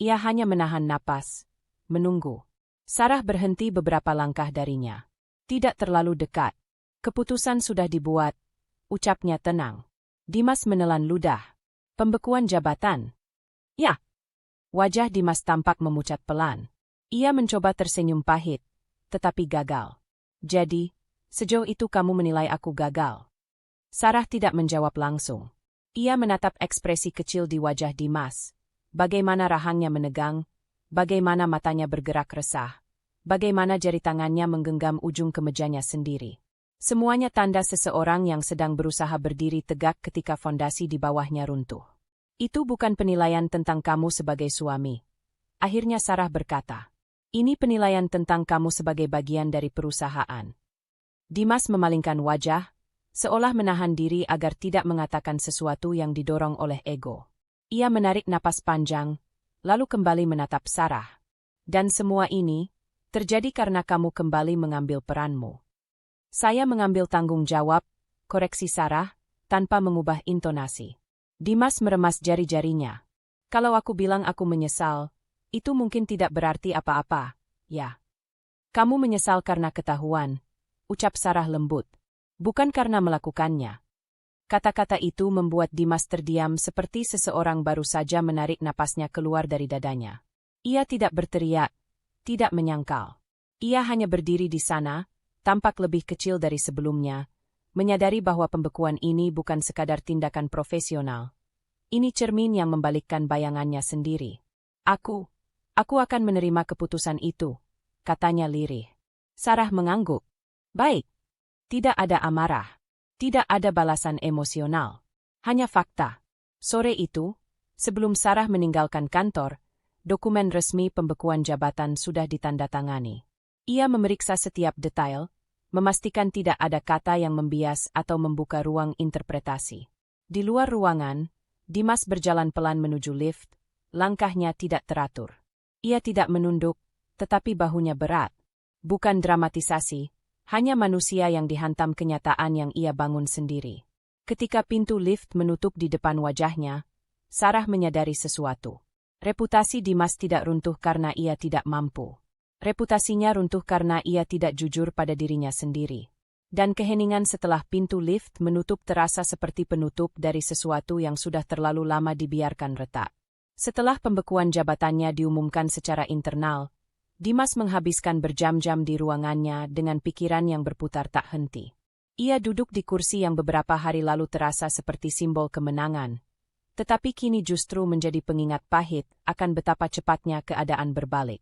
[SPEAKER 1] Ia hanya menahan napas, menunggu. Sarah berhenti beberapa langkah darinya. Tidak terlalu dekat. Keputusan sudah dibuat, ucapnya tenang. Dimas menelan ludah. Pembekuan jabatan. Ya. Wajah Dimas tampak memucat pelan. Ia mencoba tersenyum pahit, tetapi gagal. Jadi, sejauh itu kamu menilai aku gagal? Sarah tidak menjawab langsung. Ia menatap ekspresi kecil di wajah Dimas. Bagaimana rahangnya menegang, bagaimana matanya bergerak resah, bagaimana jari tangannya menggenggam ujung kemejanya sendiri. Semuanya tanda seseorang yang sedang berusaha berdiri tegak ketika fondasi di bawahnya runtuh. Itu bukan penilaian tentang kamu sebagai suami. Akhirnya Sarah berkata, ini penilaian tentang kamu sebagai bagian dari perusahaan. Dimas memalingkan wajah, seolah menahan diri agar tidak mengatakan sesuatu yang didorong oleh ego. Ia menarik napas panjang, lalu kembali menatap Sarah. Dan semua ini terjadi karena kamu kembali mengambil peranmu. Saya mengambil tanggung jawab, koreksi Sarah, tanpa mengubah intonasi. Dimas meremas jari-jarinya. Kalau aku bilang aku menyesal, itu mungkin tidak berarti apa-apa, ya. Kamu menyesal karena ketahuan, ucap Sarah lembut. Bukan karena melakukannya. Kata-kata itu membuat Dimas terdiam seperti seseorang baru saja menarik napasnya keluar dari dadanya. Ia tidak berteriak, tidak menyangkal. Ia hanya berdiri di sana, tampak lebih kecil dari sebelumnya, menyadari bahwa pembekuan ini bukan sekadar tindakan profesional. Ini cermin yang membalikkan bayangannya sendiri. Aku akan menerima keputusan itu, katanya lirih. Sarah mengangguk. Baik. Tidak ada amarah. Tidak ada balasan emosional. Hanya fakta. Sore itu, sebelum Sarah meninggalkan kantor, dokumen resmi pembekuan jabatan sudah ditandatangani. Ia memeriksa setiap detail, memastikan tidak ada kata yang membias atau membuka ruang interpretasi. Di luar ruangan, Dimas berjalan pelan menuju lift, langkahnya tidak teratur. Ia tidak menunduk, tetapi bahunya berat. Bukan dramatisasi, hanya manusia yang dihantam kenyataan yang ia bangun sendiri. Ketika pintu lift menutup di depan wajahnya, Sarah menyadari sesuatu. Reputasi Dimas tidak runtuh karena ia tidak mampu. Reputasinya runtuh karena ia tidak jujur pada dirinya sendiri. Dan keheningan setelah pintu lift menutup terasa seperti penutup dari sesuatu yang sudah terlalu lama dibiarkan retak. Setelah pembekuan jabatannya diumumkan secara internal, Dimas menghabiskan berjam-jam di ruangannya dengan pikiran yang berputar tak henti. Ia duduk di kursi yang beberapa hari lalu terasa seperti simbol kemenangan, tetapi kini justru menjadi pengingat pahit akan betapa cepatnya keadaan berbalik.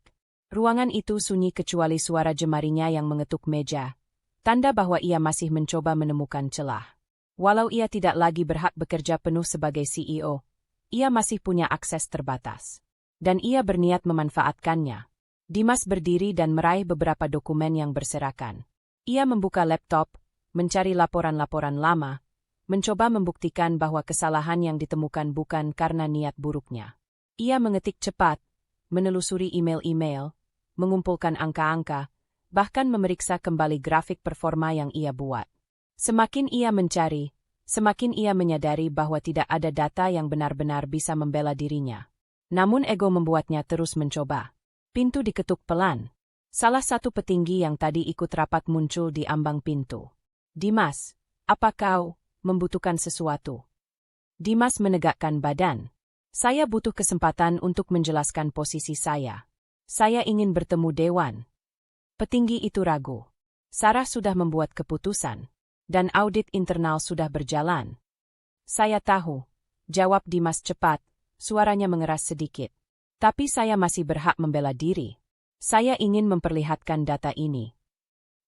[SPEAKER 1] Ruangan itu sunyi kecuali suara jemarinya yang mengetuk meja, tanda bahwa ia masih mencoba menemukan celah. Walau ia tidak lagi berhak bekerja penuh sebagai CEO, ia masih punya akses terbatas. Dan ia berniat memanfaatkannya. Dimas berdiri dan meraih beberapa dokumen yang berserakan. Ia membuka laptop, mencari laporan-laporan lama, mencoba membuktikan bahwa kesalahan yang ditemukan bukan karena niat buruknya. Ia mengetik cepat, menelusuri email-email, mengumpulkan angka-angka, bahkan memeriksa kembali grafik performa yang ia buat. Semakin ia mencari, semakin ia menyadari bahwa tidak ada data yang benar-benar bisa membela dirinya. Namun ego membuatnya terus mencoba. Pintu diketuk pelan. Salah satu petinggi yang tadi ikut rapat muncul di ambang pintu. Dimas, apa kau membutuhkan sesuatu? Dimas menegakkan badan. Saya butuh kesempatan untuk menjelaskan posisi saya. Saya ingin bertemu Dewan. Petinggi itu ragu. Sarah sudah membuat keputusan, dan audit internal sudah berjalan. Saya tahu, jawab Dimas cepat, suaranya mengeras sedikit. Tapi saya masih berhak membela diri. Saya ingin memperlihatkan data ini.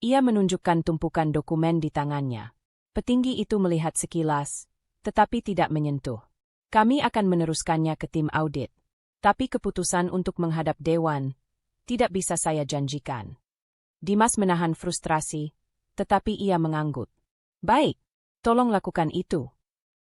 [SPEAKER 1] Ia menunjukkan tumpukan dokumen di tangannya. Petinggi itu melihat sekilas, tetapi tidak menyentuh. Kami akan meneruskannya ke tim audit. Tapi keputusan untuk menghadap Dewan tidak bisa saya janjikan. Dimas menahan frustrasi, tetapi ia mengangguk. Baik, tolong lakukan itu.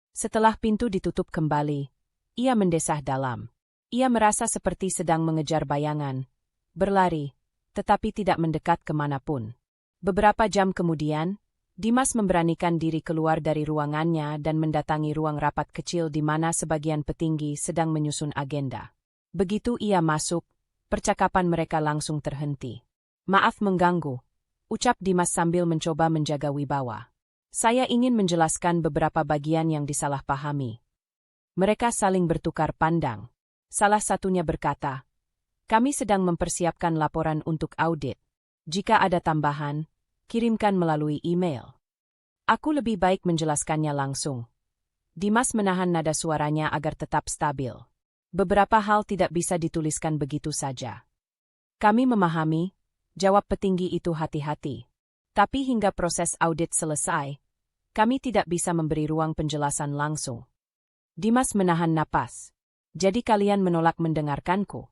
[SPEAKER 1] Setelah pintu ditutup kembali, ia mendesah dalam. Ia merasa seperti sedang mengejar bayangan, berlari, tetapi tidak mendekat kemanapun. Beberapa jam kemudian, Dimas memberanikan diri keluar dari ruangannya dan mendatangi ruang rapat kecil di mana sebagian petinggi sedang menyusun agenda. Begitu ia masuk, percakapan mereka langsung terhenti. Maaf mengganggu, ucap Dimas sambil mencoba menjaga wibawa. Saya ingin menjelaskan beberapa bagian yang disalahpahami. Mereka saling bertukar pandang. Salah satunya berkata, kami sedang mempersiapkan laporan untuk audit. Jika ada tambahan, kirimkan melalui email. Aku lebih baik menjelaskannya langsung. Dimas menahan nada suaranya agar tetap stabil. Beberapa hal tidak bisa dituliskan begitu saja. Kami memahami, jawab petinggi itu hati-hati. Tapi hingga proses audit selesai, kami tidak bisa memberi ruang penjelasan langsung. Dimas menahan napas. Jadi kalian menolak mendengarkanku?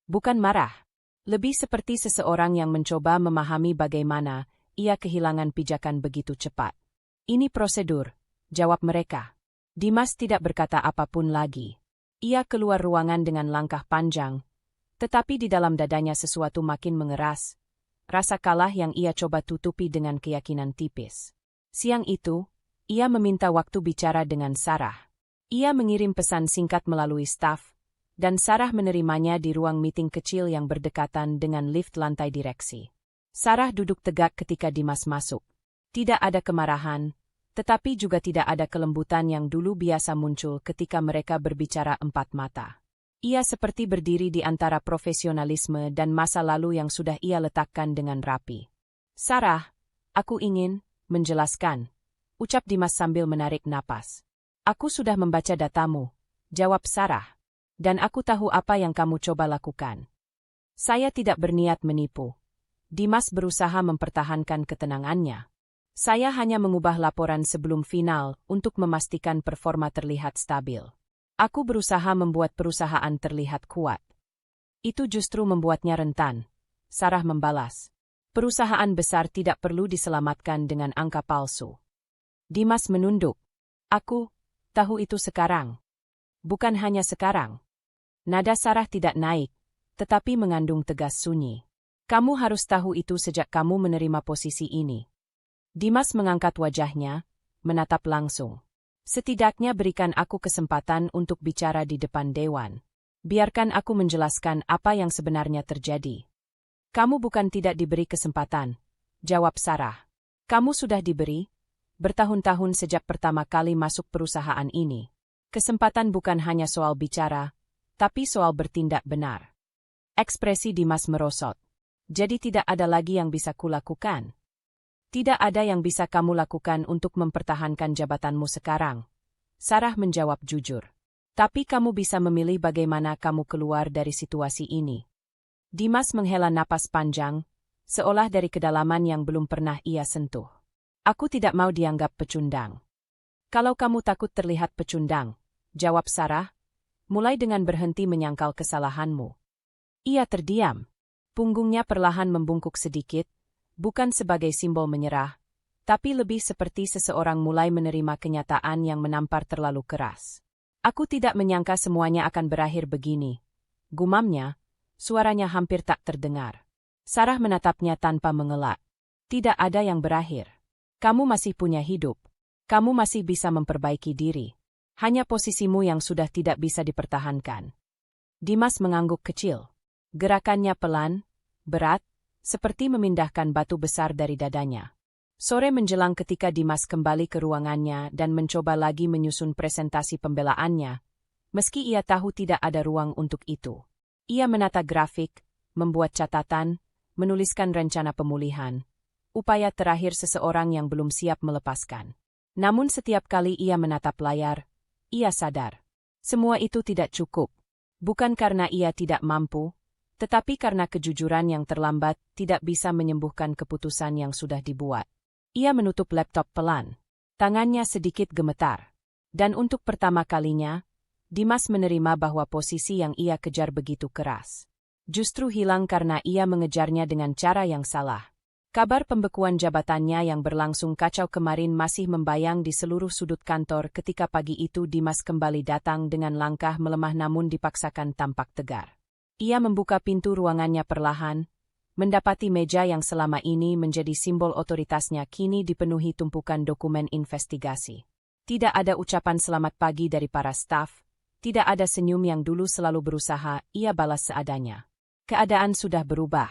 [SPEAKER 1] Bukan marah. Lebih seperti seseorang yang mencoba memahami bagaimana ia kehilangan pijakan begitu cepat. Ini prosedur, jawab mereka. Dimas tidak berkata apapun lagi. Ia keluar ruangan dengan langkah panjang, tetapi di dalam dadanya sesuatu makin mengeras. Rasa kalah yang ia coba tutupi dengan keyakinan tipis. Siang itu, ia meminta waktu bicara dengan Sarah. Ia mengirim pesan singkat melalui staf, dan Sarah menerimanya di ruang meeting kecil yang berdekatan dengan lift lantai direksi. Sarah duduk tegak ketika Dimas masuk. Tidak ada kemarahan, tetapi juga tidak ada kelembutan yang dulu biasa muncul ketika mereka berbicara empat mata. Ia seperti berdiri di antara profesionalisme dan masa lalu yang sudah ia letakkan dengan rapi. Sarah, aku ingin menjelaskan, ucap Dimas sambil menarik napas. Aku sudah membaca datamu, jawab Sarah. Dan aku tahu apa yang kamu coba lakukan. Saya tidak berniat menipu. Dimas berusaha mempertahankan ketenangannya. Saya hanya mengubah laporan sebelum final untuk memastikan performa terlihat stabil. Aku berusaha membuat perusahaan terlihat kuat. Itu justru membuatnya rentan, Sarah membalas. Perusahaan besar tidak perlu diselamatkan dengan angka palsu. Dimas menunduk. Aku tahu itu sekarang. Bukan hanya sekarang. Nada Sarah tidak naik, tetapi mengandung tegas sunyi. Kamu harus tahu itu sejak kamu menerima posisi ini. Dimas mengangkat wajahnya, menatap langsung. Setidaknya berikan aku kesempatan untuk bicara di depan dewan. Biarkan aku menjelaskan apa yang sebenarnya terjadi. Kamu bukan tidak diberi kesempatan, jawab Sarah. Kamu sudah diberi, bertahun-tahun sejak pertama kali masuk perusahaan ini. Kesempatan bukan hanya soal bicara, tapi soal bertindak benar. Ekspresi Dimas merosot. Jadi tidak ada lagi yang bisa kulakukan. Tidak ada yang bisa kamu lakukan untuk mempertahankan jabatanmu sekarang. Sarah menjawab jujur. Tapi kamu bisa memilih bagaimana kamu keluar dari situasi ini. Dimas menghela napas panjang, seolah dari kedalaman yang belum pernah ia sentuh. Aku tidak mau dianggap pecundang. Kalau kamu takut terlihat pecundang, jawab Sarah, mulai dengan berhenti menyangkal kesalahanmu. Ia terdiam. Punggungnya perlahan membungkuk sedikit, bukan sebagai simbol menyerah, tapi lebih seperti seseorang mulai menerima kenyataan yang menampar terlalu keras. Aku tidak menyangka semuanya akan berakhir begini. Gumamnya, suaranya hampir tak terdengar. Sarah menatapnya tanpa mengelak. Tidak ada yang berakhir. Kamu masih punya hidup. Kamu masih bisa memperbaiki diri. Hanya posisimu yang sudah tidak bisa dipertahankan. Dimas mengangguk kecil. Gerakannya pelan, berat, seperti memindahkan batu besar dari dadanya. Sore menjelang ketika Dimas kembali ke ruangannya dan mencoba lagi menyusun presentasi pembelaannya, meski ia tahu tidak ada ruang untuk itu. Ia menata grafik, membuat catatan, menuliskan rencana pemulihan, upaya terakhir seseorang yang belum siap melepaskan. Namun setiap kali ia menatap layar, ia sadar. Semua itu tidak cukup. Bukan karena ia tidak mampu, tetapi karena kejujuran yang terlambat tidak bisa menyembuhkan keputusan yang sudah dibuat. Ia menutup laptop pelan. Tangannya sedikit gemetar. Dan untuk pertama kalinya, Dimas menerima bahwa posisi yang ia kejar begitu keras justru hilang karena ia mengejarnya dengan cara yang salah. Kabar pembekuan jabatannya yang berlangsung kacau kemarin masih membayang di seluruh sudut kantor ketika pagi itu Dimas kembali datang dengan langkah melemah namun dipaksakan tampak tegar. Ia membuka pintu ruangannya perlahan, mendapati meja yang selama ini menjadi simbol otoritasnya kini dipenuhi tumpukan dokumen investigasi. Tidak ada ucapan selamat pagi dari para staf, tidak ada senyum yang dulu selalu berusaha, ia balas seadanya. Keadaan sudah berubah.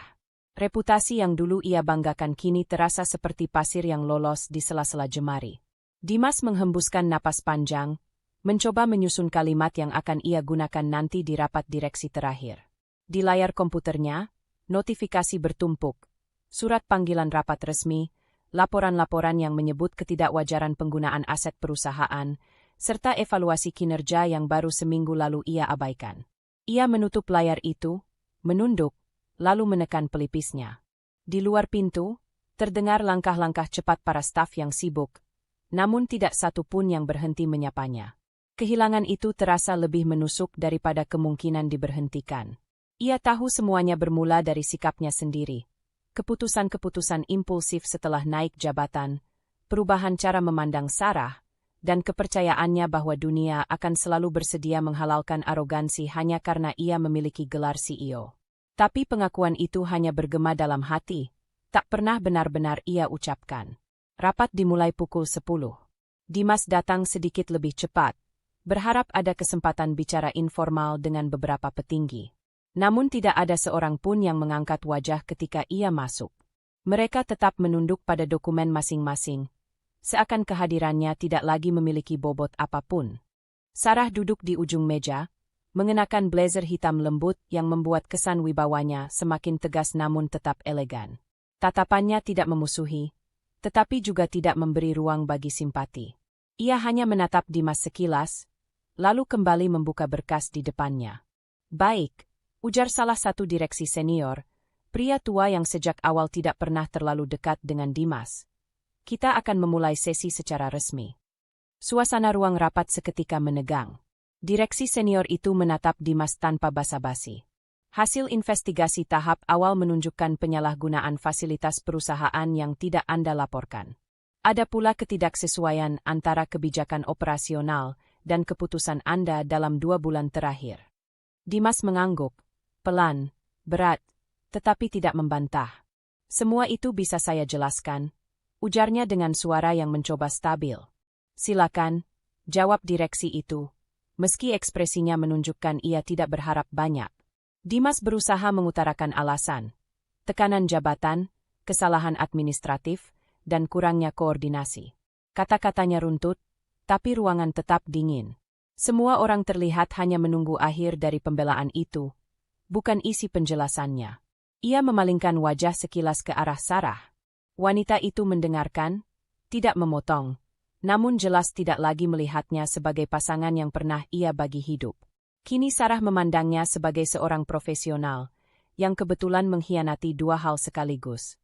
[SPEAKER 1] Reputasi yang dulu ia banggakan kini terasa seperti pasir yang lolos di sela-sela jemari. Dimas menghembuskan napas panjang, mencoba menyusun kalimat yang akan ia gunakan nanti di rapat direksi terakhir. Di layar komputernya, notifikasi bertumpuk, surat panggilan rapat resmi, laporan-laporan yang menyebut ketidakwajaran penggunaan aset perusahaan, serta evaluasi kinerja yang baru seminggu lalu ia abaikan. Ia menutup layar itu, menunduk, lalu menekan pelipisnya. Di luar pintu, terdengar langkah-langkah cepat para staf yang sibuk, namun tidak satu pun yang berhenti menyapanya. Kehilangan itu terasa lebih menusuk daripada kemungkinan diberhentikan. Ia tahu semuanya bermula dari sikapnya sendiri. Keputusan-keputusan impulsif setelah naik jabatan, perubahan cara memandang Sarah, dan kepercayaannya bahwa dunia akan selalu bersedia menghalalkan arogansi hanya karena ia memiliki gelar CEO. Tapi pengakuan itu hanya bergema dalam hati, tak pernah benar-benar ia ucapkan. Rapat dimulai pukul 10. Dimas datang sedikit lebih cepat, berharap ada kesempatan bicara informal dengan beberapa petinggi. Namun tidak ada seorang pun yang mengangkat wajah ketika ia masuk. Mereka tetap menunduk pada dokumen masing-masing, seakan kehadirannya tidak lagi memiliki bobot apapun. Sarah duduk di ujung meja, mengenakan blazer hitam lembut yang membuat kesan wibawanya semakin tegas namun tetap elegan. Tatapannya tidak memusuhi, tetapi juga tidak memberi ruang bagi simpati. Ia hanya menatap Dimas sekilas, lalu kembali membuka berkas di depannya. "Baik," ujar salah satu direksi senior, pria tua yang sejak awal tidak pernah terlalu dekat dengan Dimas. "Kita akan memulai sesi secara resmi." Suasana ruang rapat seketika menegang. Direksi senior itu menatap Dimas tanpa basa-basi. Hasil investigasi tahap awal menunjukkan penyalahgunaan fasilitas perusahaan yang tidak Anda laporkan. Ada pula ketidaksesuaian antara kebijakan operasional dan keputusan Anda dalam 2 bulan terakhir. Dimas mengangguk, pelan, berat, tetapi tidak membantah. "Semua itu bisa saya jelaskan," ujarnya dengan suara yang mencoba stabil. "Silakan," jawab direksi itu, meski ekspresinya menunjukkan ia tidak berharap banyak. Dimas berusaha mengutarakan alasan, tekanan jabatan, kesalahan administratif, dan kurangnya koordinasi. Kata-katanya runtut, tapi ruangan tetap dingin. Semua orang terlihat hanya menunggu akhir dari pembelaan itu, bukan isi penjelasannya. Ia memalingkan wajah sekilas ke arah Sarah. Wanita itu mendengarkan, tidak memotong, namun jelas tidak lagi melihatnya sebagai pasangan yang pernah ia bagi hidup. Kini Sarah memandangnya sebagai seorang profesional, yang kebetulan mengkhianati 2 hal sekaligus: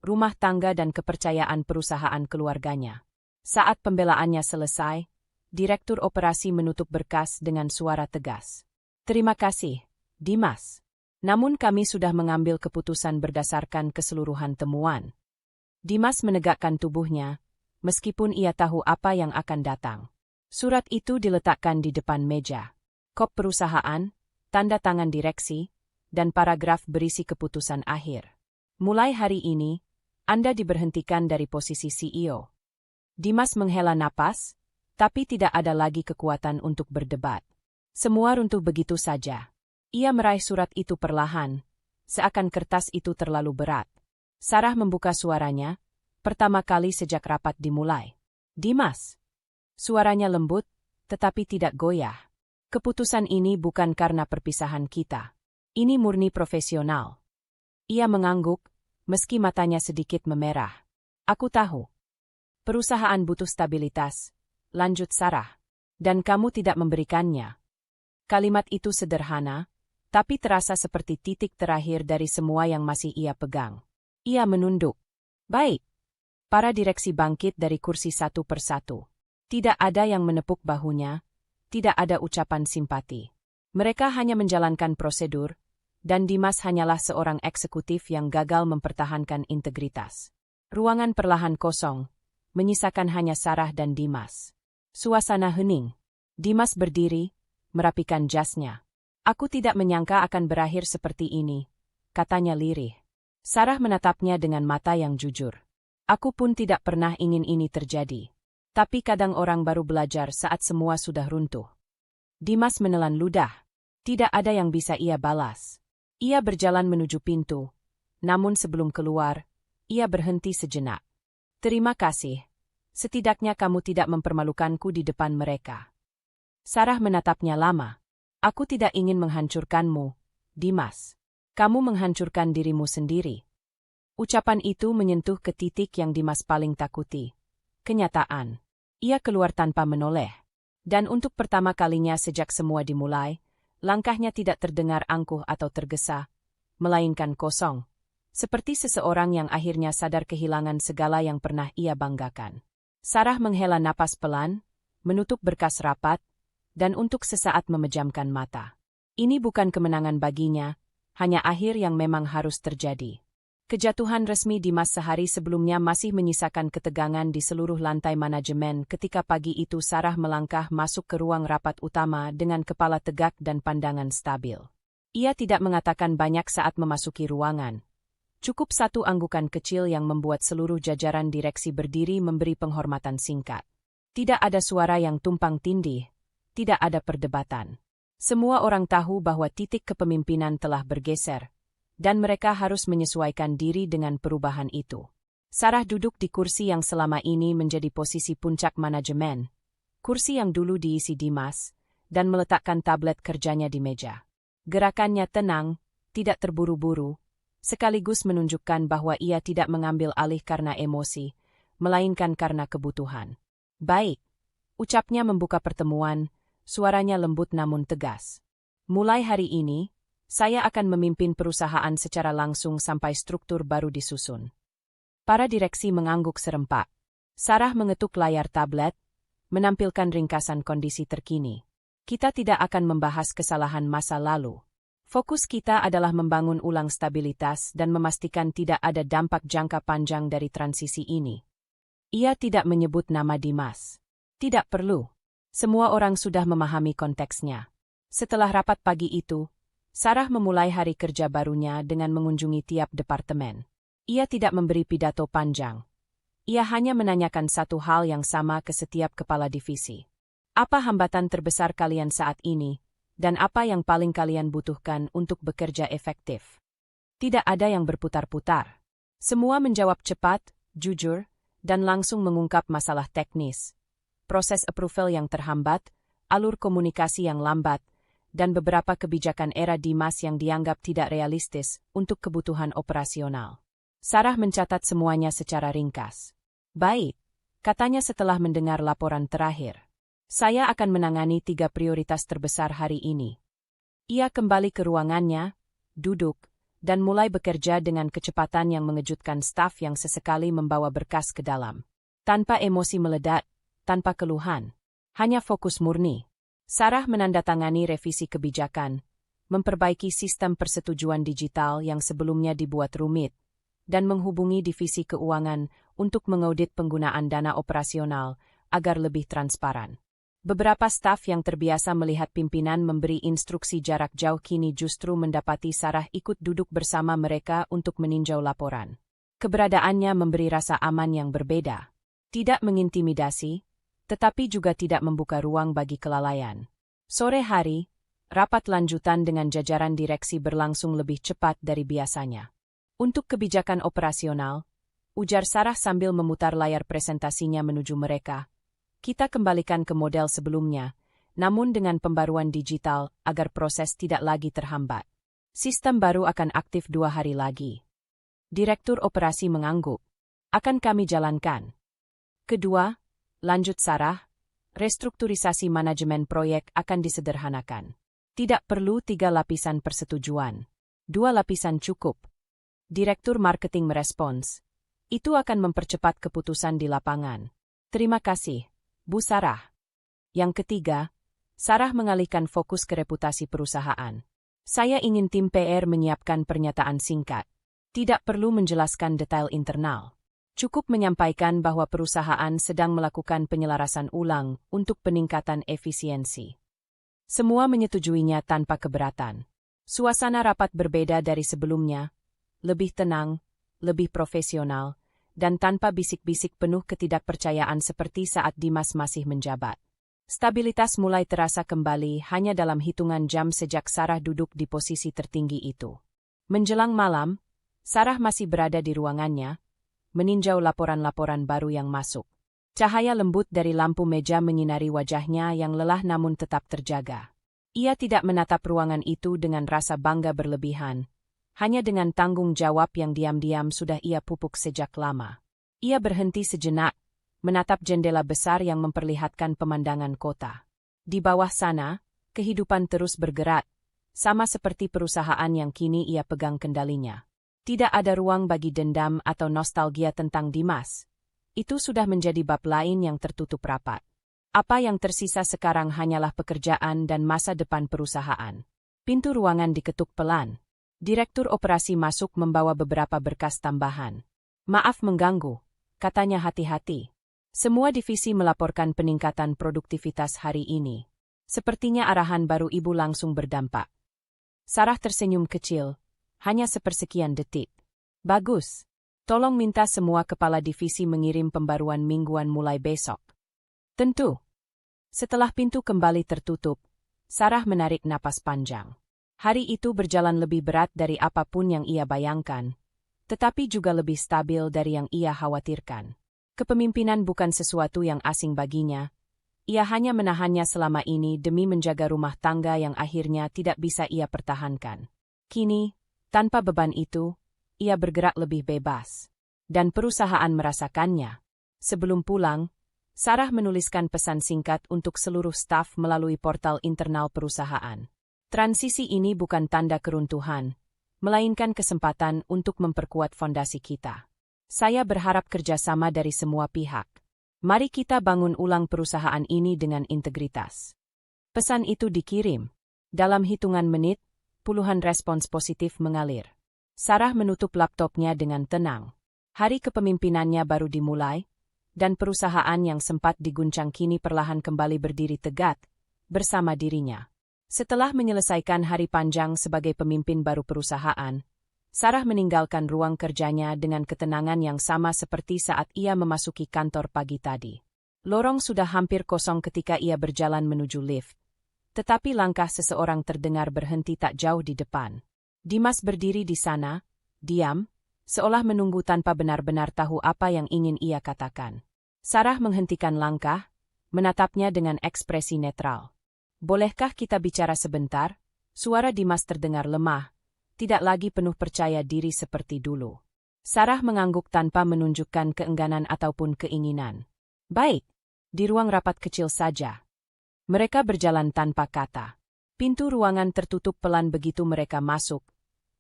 [SPEAKER 1] rumah tangga dan kepercayaan perusahaan keluarganya. Saat pembelaannya selesai, Direktur Operasi menutup berkas dengan suara tegas. "Terima kasih, Dimas. Namun kami sudah mengambil keputusan berdasarkan keseluruhan temuan." Dimas menegakkan tubuhnya, meskipun ia tahu apa yang akan datang. Surat itu diletakkan di depan meja. Kop perusahaan, tanda tangan direksi, dan paragraf berisi keputusan akhir. "Mulai hari ini, Anda diberhentikan dari posisi CEO." Dimas menghela napas, tapi tidak ada lagi kekuatan untuk berdebat. Semua runtuh begitu saja. Ia meraih surat itu perlahan, seakan kertas itu terlalu berat. Sarah membuka suaranya, pertama kali sejak rapat dimulai. "Dimas." Suaranya lembut, tetapi tidak goyah. "Keputusan ini bukan karena perpisahan kita. Ini murni profesional." Ia mengangguk, meski matanya sedikit memerah. "Aku tahu. Perusahaan butuh stabilitas," lanjut Sarah. "Dan kamu tidak memberikannya." Kalimat itu sederhana, tapi terasa seperti titik terakhir dari semua yang masih ia pegang. Ia menunduk. "Baik." Para direksi bangkit dari kursi satu persatu. Tidak ada yang menepuk bahunya, tidak ada ucapan simpati. Mereka hanya menjalankan prosedur, dan Dimas hanyalah seorang eksekutif yang gagal mempertahankan integritas. Ruangan perlahan kosong, menyisakan hanya Sarah dan Dimas. Suasana hening. Dimas berdiri, merapikan jasnya. "Aku tidak menyangka akan berakhir seperti ini," katanya lirih. Sarah menatapnya dengan mata yang jujur. "Aku pun tidak pernah ingin ini terjadi. Tapi kadang orang baru belajar saat semua sudah runtuh." Dimas menelan ludah. Tidak ada yang bisa ia balas. Ia berjalan menuju pintu, namun sebelum keluar, ia berhenti sejenak. "Terima kasih. Setidaknya kamu tidak mempermalukanku di depan mereka." Sarah menatapnya lama. "Aku tidak ingin menghancurkanmu, Dimas. Kamu menghancurkan dirimu sendiri." Ucapan itu menyentuh ke titik yang Dimas paling takuti. Kenyataan. Ia keluar tanpa menoleh. Dan untuk pertama kalinya sejak semua dimulai, langkahnya tidak terdengar angkuh atau tergesa, melainkan kosong. Seperti seseorang yang akhirnya sadar kehilangan segala yang pernah ia banggakan. Sarah menghela napas pelan, menutup berkas rapat, dan untuk sesaat memejamkan mata. Ini bukan kemenangan baginya, hanya akhir yang memang harus terjadi. Kejatuhan resmi Dimas sehari sebelumnya masih menyisakan ketegangan di seluruh lantai manajemen ketika pagi itu Sarah melangkah masuk ke ruang rapat utama dengan kepala tegak dan pandangan stabil. Ia tidak mengatakan banyak saat memasuki ruangan. Cukup satu anggukan kecil yang membuat seluruh jajaran direksi berdiri memberi penghormatan singkat. Tidak ada suara yang tumpang tindih, tidak ada perdebatan. Semua orang tahu bahwa titik kepemimpinan telah bergeser, dan mereka harus menyesuaikan diri dengan perubahan itu. Sarah duduk di kursi yang selama ini menjadi posisi puncak manajemen, kursi yang dulu diisi Dimas, dan meletakkan tablet kerjanya di meja. Gerakannya tenang, tidak terburu-buru, sekaligus menunjukkan bahwa ia tidak mengambil alih karena emosi, melainkan karena kebutuhan. Baik, ucapnya membuka pertemuan, suaranya lembut namun tegas. Mulai hari ini, saya akan memimpin perusahaan secara langsung sampai struktur baru disusun. Para direksi mengangguk serempak. Sarah mengetuk layar tablet, menampilkan ringkasan kondisi terkini. Kita tidak akan membahas kesalahan masa lalu. Fokus kita adalah membangun ulang stabilitas dan memastikan tidak ada dampak jangka panjang dari transisi ini. Ia tidak menyebut nama Dimas. Tidak perlu. Semua orang sudah memahami konteksnya. Setelah rapat pagi itu, Sarah memulai hari kerja barunya dengan mengunjungi tiap departemen. Ia tidak memberi pidato panjang. Ia hanya menanyakan satu hal yang sama ke setiap kepala divisi. Apa hambatan terbesar kalian saat ini, dan apa yang paling kalian butuhkan untuk bekerja efektif? Tidak ada yang berputar-putar. Semua menjawab cepat, jujur, dan langsung mengungkap masalah teknis. Proses approval yang terhambat, alur komunikasi yang lambat, dan beberapa kebijakan era Dimas yang dianggap tidak realistis untuk kebutuhan operasional. Sarah mencatat semuanya secara ringkas. Baik, katanya setelah mendengar laporan terakhir. Saya akan menangani 3 prioritas terbesar hari ini. Ia kembali ke ruangannya, duduk, dan mulai bekerja dengan kecepatan yang mengejutkan staf yang sesekali membawa berkas ke dalam. Tanpa emosi meledak, tanpa keluhan. Hanya fokus murni. Sarah menandatangani revisi kebijakan, memperbaiki sistem persetujuan digital yang sebelumnya dibuat rumit, dan menghubungi divisi keuangan untuk mengaudit penggunaan dana operasional agar lebih transparan. Beberapa staf yang terbiasa melihat pimpinan memberi instruksi jarak jauh kini justru mendapati Sarah ikut duduk bersama mereka untuk meninjau laporan. Keberadaannya memberi rasa aman yang berbeda. Tidak mengintimidasi, tetapi juga tidak membuka ruang bagi kelalaian. Sore hari, rapat lanjutan dengan jajaran direksi berlangsung lebih cepat dari biasanya. Untuk kebijakan operasional, ujar Sarah sambil memutar layar presentasinya menuju mereka. Kita kembalikan ke model sebelumnya, namun dengan pembaruan digital agar proses tidak lagi terhambat. Sistem baru akan aktif 2 hari lagi. Direktur operasi mengangguk. Akan kami jalankan. Kedua, lanjut Sarah, restrukturisasi manajemen proyek akan disederhanakan. Tidak perlu 3 lapisan persetujuan. 2 lapisan cukup. Direktur marketing merespons. Itu akan mempercepat keputusan di lapangan. Terima kasih, Bu Sarah. Yang ketiga, Sarah mengalihkan fokus ke reputasi perusahaan. Saya ingin tim PR menyiapkan pernyataan singkat. Tidak perlu menjelaskan detail internal. Cukup menyampaikan bahwa perusahaan sedang melakukan penyelarasan ulang untuk peningkatan efisiensi. Semua menyetujuinya tanpa keberatan. Suasana rapat berbeda dari sebelumnya. Lebih tenang, lebih profesional, dan tanpa bisik-bisik penuh ketidakpercayaan seperti saat Dimas masih menjabat. Stabilitas mulai terasa kembali hanya dalam hitungan jam sejak Sarah duduk di posisi tertinggi itu. Menjelang malam, Sarah masih berada di ruangannya, meninjau laporan-laporan baru yang masuk. Cahaya lembut dari lampu meja menyinari wajahnya yang lelah namun tetap terjaga. Ia tidak menatap ruangan itu dengan rasa bangga berlebihan, hanya dengan tanggung jawab yang diam-diam sudah ia pupuk sejak lama. Ia berhenti sejenak, menatap jendela besar yang memperlihatkan pemandangan kota. Di bawah sana, kehidupan terus bergerak, sama seperti perusahaan yang kini ia pegang kendalinya. Tidak ada ruang bagi dendam atau nostalgia tentang Dimas. Itu sudah menjadi bab lain yang tertutup rapat. Apa yang tersisa sekarang hanyalah pekerjaan dan masa depan perusahaan. Pintu ruangan diketuk pelan. Direktur operasi masuk membawa beberapa berkas tambahan. Maaf mengganggu, katanya hati-hati. Semua divisi melaporkan peningkatan produktivitas hari ini. Sepertinya arahan baru ibu langsung berdampak. Sarah tersenyum kecil, hanya sepersekian detik. Bagus. Tolong minta semua kepala divisi mengirim pembaruan mingguan mulai besok. Tentu. Setelah pintu kembali tertutup, Sarah menarik napas panjang. Hari itu berjalan lebih berat dari apapun yang ia bayangkan, tetapi juga lebih stabil dari yang ia khawatirkan. Kepemimpinan bukan sesuatu yang asing baginya. Ia hanya menahannya selama ini demi menjaga rumah tangga yang akhirnya tidak bisa ia pertahankan. Kini, tanpa beban itu, ia bergerak lebih bebas. Dan perusahaan merasakannya. Sebelum pulang, Sarah menuliskan pesan singkat untuk seluruh staf melalui portal internal perusahaan. Transisi ini bukan tanda keruntuhan, melainkan kesempatan untuk memperkuat fondasi kita. Saya berharap kerjasama dari semua pihak. Mari kita bangun ulang perusahaan ini dengan integritas. Pesan itu dikirim. Dalam hitungan menit, puluhan respons positif mengalir. Sarah menutup laptopnya dengan tenang. Hari kepemimpinannya baru dimulai, dan perusahaan yang sempat diguncang kini perlahan kembali berdiri tegak bersama dirinya. Setelah menyelesaikan hari panjang sebagai pemimpin baru perusahaan, Sarah meninggalkan ruang kerjanya dengan ketenangan yang sama seperti saat ia memasuki kantor pagi tadi. Lorong sudah hampir kosong ketika ia berjalan menuju lift. Tetapi langkah seseorang terdengar berhenti tak jauh di depan. Dimas berdiri di sana, diam, seolah menunggu tanpa benar-benar tahu apa yang ingin ia katakan. Sarah menghentikan langkah, menatapnya dengan ekspresi netral. "Bolehkah kita bicara sebentar?" Suara Dimas terdengar lemah, tidak lagi penuh percaya diri seperti dulu. Sarah mengangguk tanpa menunjukkan keengganan ataupun keinginan. "Baik, di ruang rapat kecil saja." Mereka berjalan tanpa kata. Pintu ruangan tertutup pelan begitu mereka masuk,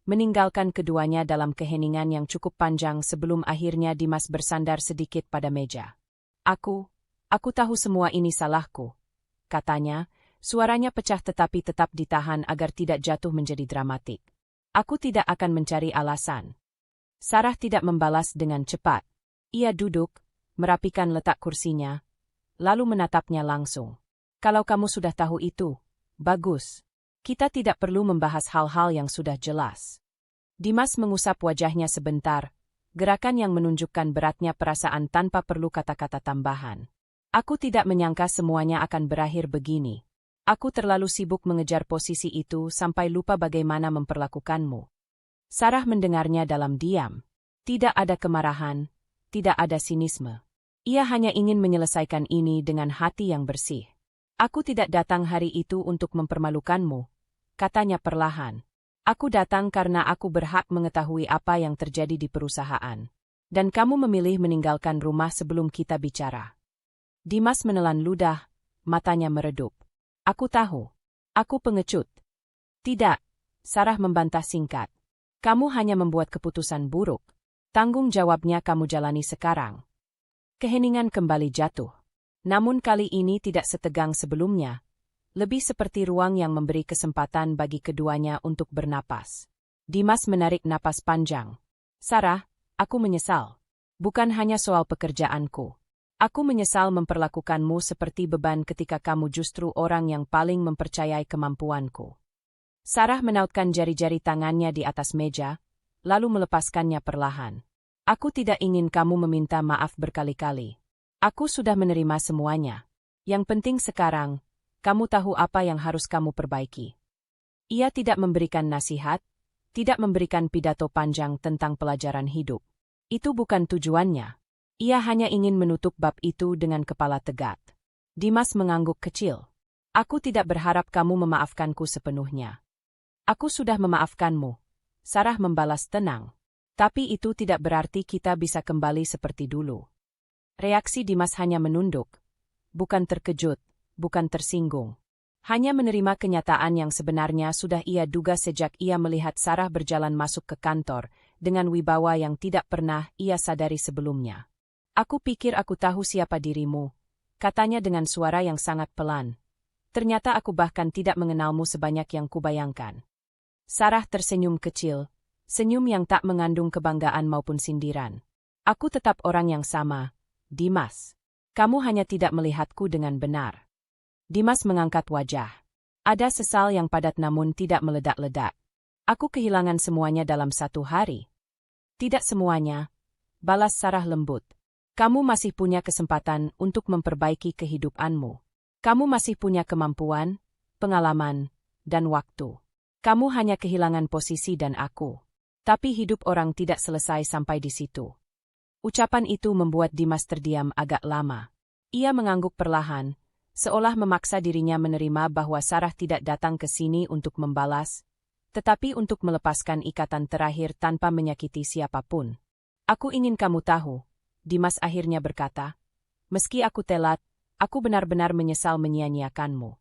[SPEAKER 1] meninggalkan keduanya dalam keheningan yang cukup panjang sebelum akhirnya Dimas bersandar sedikit pada meja. Aku tahu semua ini salahku," katanya, suaranya pecah tetapi tetap ditahan agar tidak jatuh menjadi dramatik. "Aku tidak akan mencari alasan." Sarah tidak membalas dengan cepat. Ia duduk, merapikan letak kursinya, lalu menatapnya langsung. "Kalau kamu sudah tahu itu, bagus. Kita tidak perlu membahas hal-hal yang sudah jelas." Dimas mengusap wajahnya sebentar, gerakan yang menunjukkan beratnya perasaan tanpa perlu kata-kata tambahan. "Aku tidak menyangka semuanya akan berakhir begini. Aku terlalu sibuk mengejar posisi itu sampai lupa bagaimana memperlakukanmu." Sarah mendengarnya dalam diam. Tidak ada kemarahan, tidak ada sinisme. Ia hanya ingin menyelesaikan ini dengan hati yang bersih. "Aku tidak datang hari itu untuk mempermalukanmu," katanya perlahan. "Aku datang karena aku berhak mengetahui apa yang terjadi di perusahaan. Dan kamu memilih meninggalkan rumah sebelum kita bicara." Dimas menelan ludah, matanya meredup. "Aku tahu. Aku pengecut." "Tidak," Sarah membantah singkat. "Kamu hanya membuat keputusan buruk. Tanggung jawabnya kamu jalani sekarang." Keheningan kembali jatuh. Namun kali ini tidak setegang sebelumnya, lebih seperti ruang yang memberi kesempatan bagi keduanya untuk bernapas. Dimas menarik napas panjang. "Sarah, aku menyesal. Bukan hanya soal pekerjaanku. Aku menyesal memperlakukanmu seperti beban ketika kamu justru orang yang paling mempercayai kemampuanku." Sarah menautkan jari-jari tangannya di atas meja, lalu melepaskannya perlahan. "Aku tidak ingin kamu meminta maaf berkali-kali. Aku sudah menerima semuanya. Yang penting sekarang, kamu tahu apa yang harus kamu perbaiki." Ia tidak memberikan nasihat, tidak memberikan pidato panjang tentang pelajaran hidup. Itu bukan tujuannya. Ia hanya ingin menutup bab itu dengan kepala tegak. Dimas mengangguk kecil. "Aku tidak berharap kamu memaafkanku sepenuhnya." "Aku sudah memaafkanmu," Sarah membalas tenang. "Tapi itu tidak berarti kita bisa kembali seperti dulu." Reaksi Dimas hanya menunduk. Bukan terkejut, bukan tersinggung. Hanya menerima kenyataan yang sebenarnya sudah ia duga sejak ia melihat Sarah berjalan masuk ke kantor, dengan wibawa yang tidak pernah ia sadari sebelumnya. "Aku pikir aku tahu siapa dirimu," katanya dengan suara yang sangat pelan. "Ternyata aku bahkan tidak mengenalmu sebanyak yang kubayangkan." Sarah tersenyum kecil, senyum yang tak mengandung kebanggaan maupun sindiran. "Aku tetap orang yang sama, Dimas. Kamu hanya tidak melihatku dengan benar." Dimas mengangkat wajah. Ada sesal yang padat namun tidak meledak-ledak. "Aku kehilangan semuanya dalam satu hari." "Tidak semuanya," balas Sarah lembut. "Kamu masih punya kesempatan untuk memperbaiki kehidupanmu. Kamu masih punya kemampuan, pengalaman, dan waktu. Kamu hanya kehilangan posisi dan aku. Tapi hidup orang tidak selesai sampai di situ." Ucapan itu membuat Dimas terdiam agak lama. Ia mengangguk perlahan, seolah memaksa dirinya menerima bahwa Sarah tidak datang ke sini untuk membalas, tetapi untuk melepaskan ikatan terakhir tanpa menyakiti siapapun. "Aku ingin kamu tahu, Dimas akhirnya berkata, "Meski aku telat, aku benar-benar menyesal menyia-nyiakanmu."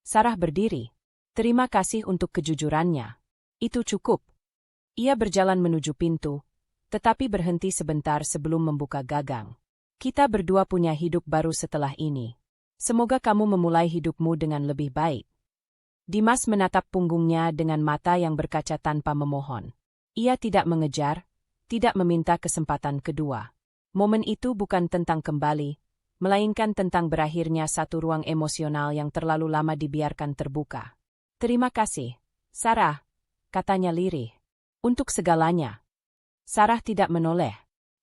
[SPEAKER 1] Sarah berdiri. "Terima kasih untuk kejujurannya. Itu cukup." Ia berjalan menuju pintu, tetapi berhenti sebentar sebelum membuka gagang. "Kita berdua punya hidup baru setelah ini. Semoga kamu memulai hidupmu dengan lebih baik." Dimas menatap punggungnya dengan mata yang berkaca tanpa memohon. Ia tidak mengejar, tidak meminta kesempatan kedua. Momen itu bukan tentang kembali, melainkan tentang berakhirnya satu ruang emosional yang terlalu lama dibiarkan terbuka. "Terima kasih, Sarah," katanya lirih. "Untuk segalanya." Sarah tidak menoleh.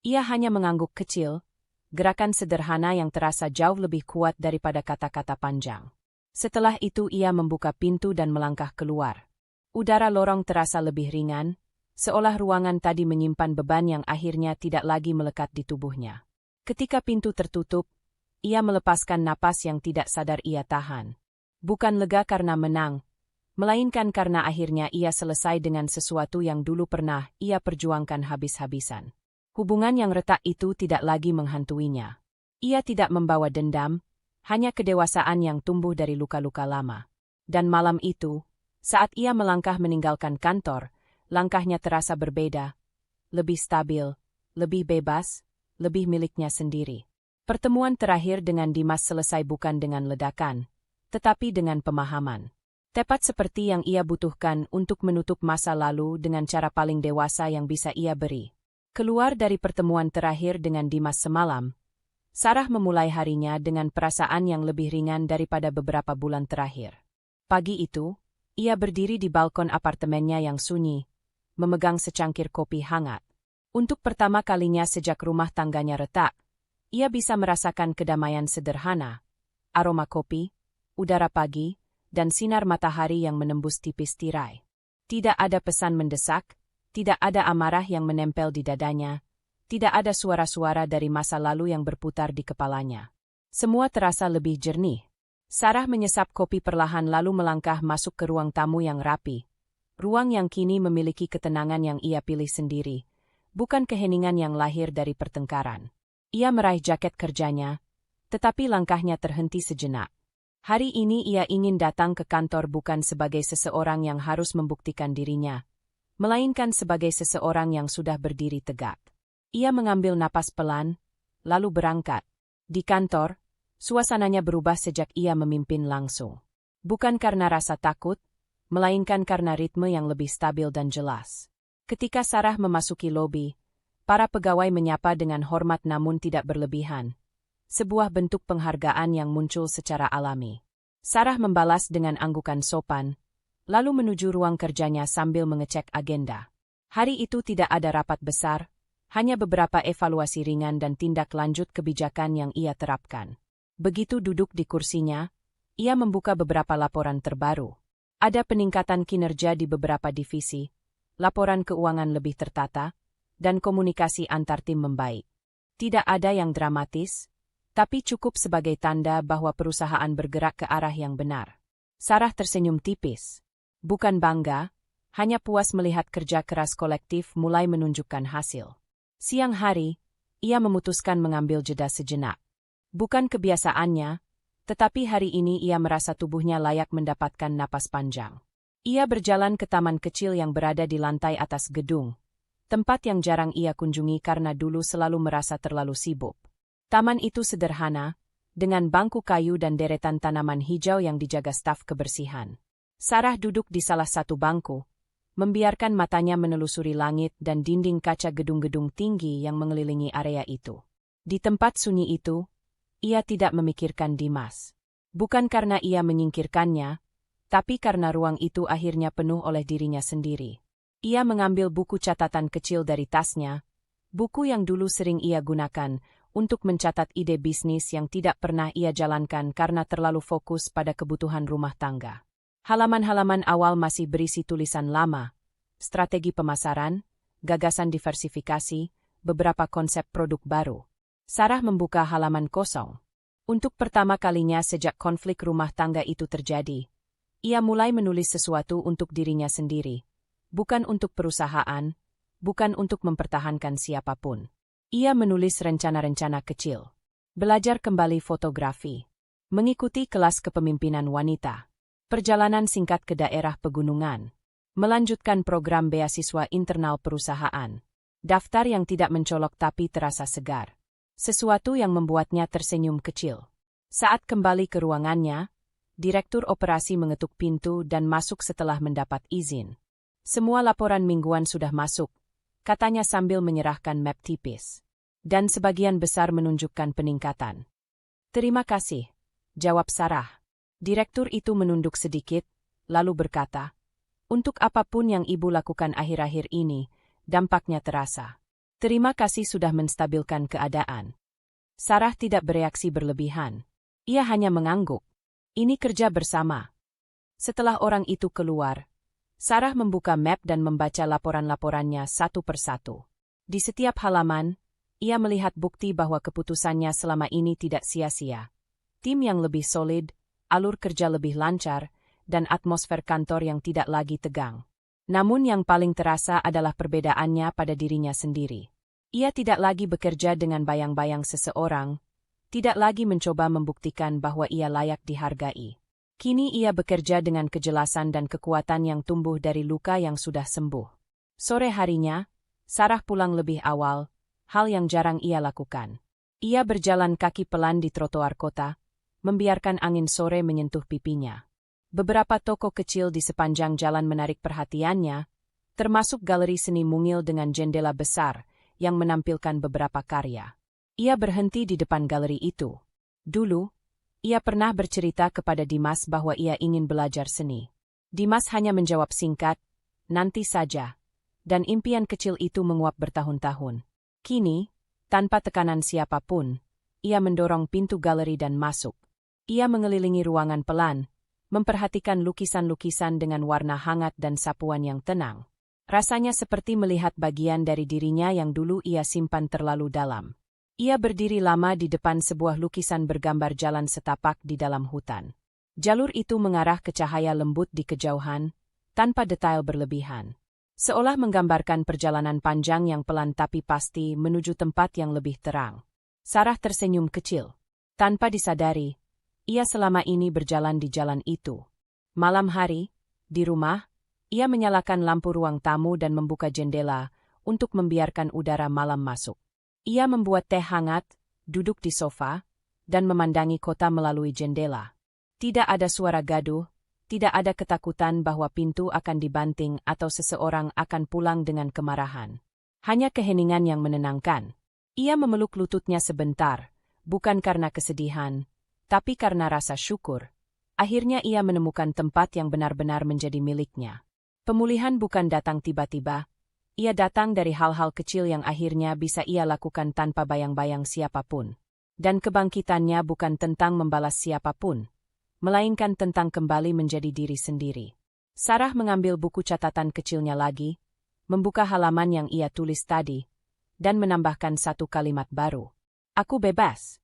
[SPEAKER 1] Ia hanya mengangguk kecil, gerakan sederhana yang terasa jauh lebih kuat daripada kata-kata panjang. Setelah itu ia membuka pintu dan melangkah keluar. Udara lorong terasa lebih ringan, seolah ruangan tadi menyimpan beban yang akhirnya tidak lagi melekat di tubuhnya. Ketika pintu tertutup, ia melepaskan napas yang tidak sadar ia tahan. Bukan lega karena menang, melainkan karena akhirnya ia selesai dengan sesuatu yang dulu pernah ia perjuangkan habis-habisan. Hubungan yang retak itu tidak lagi menghantuinya. Ia tidak membawa dendam, hanya kedewasaan yang tumbuh dari luka-luka lama. Dan malam itu, saat ia melangkah meninggalkan kantor, langkahnya terasa berbeda, lebih stabil, lebih bebas, lebih miliknya sendiri. Pertemuan terakhir dengan Dimas selesai bukan dengan ledakan, tetapi dengan pemahaman. Tepat seperti yang ia butuhkan untuk menutup masa lalu dengan cara paling dewasa yang bisa ia beri. Keluar dari pertemuan terakhir dengan Dimas semalam, Sarah memulai harinya dengan perasaan yang lebih ringan daripada beberapa bulan terakhir. Pagi itu, ia berdiri di balkon apartemennya yang sunyi, memegang secangkir kopi hangat. Untuk pertama kalinya sejak rumah tangganya retak, ia bisa merasakan kedamaian sederhana, aroma kopi, udara pagi, dan sinar matahari yang menembus tipis tirai. Tidak ada pesan mendesak, tidak ada amarah yang menempel di dadanya, tidak ada suara-suara dari masa lalu yang berputar di kepalanya. Semua terasa lebih jernih. Sarah menyesap kopi perlahan lalu melangkah masuk ke ruang tamu yang rapi. Ruang yang kini memiliki ketenangan yang ia pilih sendiri, bukan keheningan yang lahir dari pertengkaran. Ia meraih jaket kerjanya, tetapi langkahnya terhenti sejenak. Hari ini ia ingin datang ke kantor bukan sebagai seseorang yang harus membuktikan dirinya, melainkan sebagai seseorang yang sudah berdiri tegak. Ia mengambil napas pelan, lalu berangkat. Di kantor, suasananya berubah sejak ia memimpin langsung. Bukan karena rasa takut, melainkan karena ritme yang lebih stabil dan jelas. Ketika Sarah memasuki lobi, para pegawai menyapa dengan hormat namun tidak berlebihan. Sebuah bentuk penghargaan yang muncul secara alami. Sarah membalas dengan anggukan sopan, lalu menuju ruang kerjanya sambil mengecek agenda. Hari itu tidak ada rapat besar, hanya beberapa evaluasi ringan dan tindak lanjut kebijakan yang ia terapkan. Begitu duduk di kursinya, ia membuka beberapa laporan terbaru. Ada peningkatan kinerja di beberapa divisi, laporan keuangan lebih tertata, dan komunikasi antar tim membaik. Tidak ada yang dramatis, tapi cukup sebagai tanda bahwa perusahaan bergerak ke arah yang benar. Sarah tersenyum tipis. Bukan bangga, hanya puas melihat kerja keras kolektif mulai menunjukkan hasil. Siang hari, ia memutuskan mengambil jeda sejenak. Bukan kebiasaannya, tetapi hari ini ia merasa tubuhnya layak mendapatkan napas panjang. Ia berjalan ke taman kecil yang berada di lantai atas gedung, tempat yang jarang ia kunjungi karena dulu selalu merasa terlalu sibuk. Taman itu sederhana, dengan bangku kayu dan deretan tanaman hijau yang dijaga staf kebersihan. Sarah duduk di salah satu bangku, membiarkan matanya menelusuri langit dan dinding kaca gedung-gedung tinggi yang mengelilingi area itu. Di tempat sunyi itu, ia tidak memikirkan Dimas. Bukan karena ia menyingkirkannya, tapi karena ruang itu akhirnya penuh oleh dirinya sendiri. Ia mengambil buku catatan kecil dari tasnya, buku yang dulu sering ia gunakan untuk mencatat ide bisnis yang tidak pernah ia jalankan karena terlalu fokus pada kebutuhan rumah tangga. Halaman-halaman awal masih berisi tulisan lama, strategi pemasaran, gagasan diversifikasi, beberapa konsep produk baru. Sarah membuka halaman kosong. Untuk pertama kalinya sejak konflik rumah tangga itu terjadi, ia mulai menulis sesuatu untuk dirinya sendiri, bukan untuk perusahaan, bukan untuk mempertahankan siapapun. Ia menulis rencana-rencana kecil. Belajar kembali fotografi. Mengikuti kelas kepemimpinan wanita. Perjalanan singkat ke daerah pegunungan. Melanjutkan program beasiswa internal perusahaan. Daftar yang tidak mencolok tapi terasa segar. Sesuatu yang membuatnya tersenyum kecil. Saat kembali ke ruangannya, Direktur Operasi mengetuk pintu dan masuk setelah mendapat izin. Semua laporan mingguan sudah masuk, katanya sambil menyerahkan map tipis. Dan sebagian besar menunjukkan peningkatan. Terima kasih, jawab Sarah. Direktur itu menunduk sedikit, lalu berkata, untuk apapun yang ibu lakukan akhir-akhir ini, dampaknya terasa. Terima kasih sudah menstabilkan keadaan. Sarah tidak bereaksi berlebihan. Ia hanya mengangguk. Ini kerja bersama. Setelah orang itu keluar, Sarah membuka map dan membaca laporan-laporannya satu persatu. Di setiap halaman, ia melihat bukti bahwa keputusannya selama ini tidak sia-sia. Tim yang lebih solid, alur kerja lebih lancar, dan atmosfer kantor yang tidak lagi tegang. Namun yang paling terasa adalah perbedaannya pada dirinya sendiri. Ia tidak lagi bekerja dengan bayang-bayang seseorang, tidak lagi mencoba membuktikan bahwa ia layak dihargai. Kini ia bekerja dengan kejelasan dan kekuatan yang tumbuh dari luka yang sudah sembuh. Sore harinya, Sarah pulang lebih awal, hal yang jarang ia lakukan. Ia berjalan kaki pelan di trotoar kota, membiarkan angin sore menyentuh pipinya. Beberapa toko kecil di sepanjang jalan menarik perhatiannya, termasuk galeri seni mungil dengan jendela besar yang menampilkan beberapa karya. Ia berhenti di depan galeri itu. Dulu, ia pernah bercerita kepada Dimas bahwa ia ingin belajar seni. Dimas hanya menjawab singkat, nanti saja, dan impian kecil itu menguap bertahun-tahun. Kini, tanpa tekanan siapapun, ia mendorong pintu galeri dan masuk. Ia mengelilingi ruangan pelan, memperhatikan lukisan-lukisan dengan warna hangat dan sapuan yang tenang. Rasanya seperti melihat bagian dari dirinya yang dulu ia simpan terlalu dalam. Ia berdiri lama di depan sebuah lukisan bergambar jalan setapak di dalam hutan. Jalur itu mengarah ke cahaya lembut di kejauhan, tanpa detail berlebihan. Seolah menggambarkan perjalanan panjang yang pelan tapi pasti menuju tempat yang lebih terang. Sarah tersenyum kecil. Tanpa disadari, ia selama ini berjalan di jalan itu. Malam hari, di rumah, ia menyalakan lampu ruang tamu dan membuka jendela untuk membiarkan udara malam masuk. Ia membuat teh hangat, duduk di sofa, dan memandangi kota melalui jendela. Tidak ada suara gaduh, tidak ada ketakutan bahwa pintu akan dibanting atau seseorang akan pulang dengan kemarahan. Hanya keheningan yang menenangkan. Ia memeluk lututnya sebentar, bukan karena kesedihan, tapi karena rasa syukur. Akhirnya ia menemukan tempat yang benar-benar menjadi miliknya. Pemulihan bukan datang tiba-tiba, ia datang dari hal-hal kecil yang akhirnya bisa ia lakukan tanpa bayang-bayang siapapun. Dan kebangkitannya bukan tentang membalas siapapun, melainkan tentang kembali menjadi diri sendiri. Sarah mengambil buku catatan kecilnya lagi, membuka halaman yang ia tulis tadi, dan menambahkan satu kalimat baru. Aku bebas.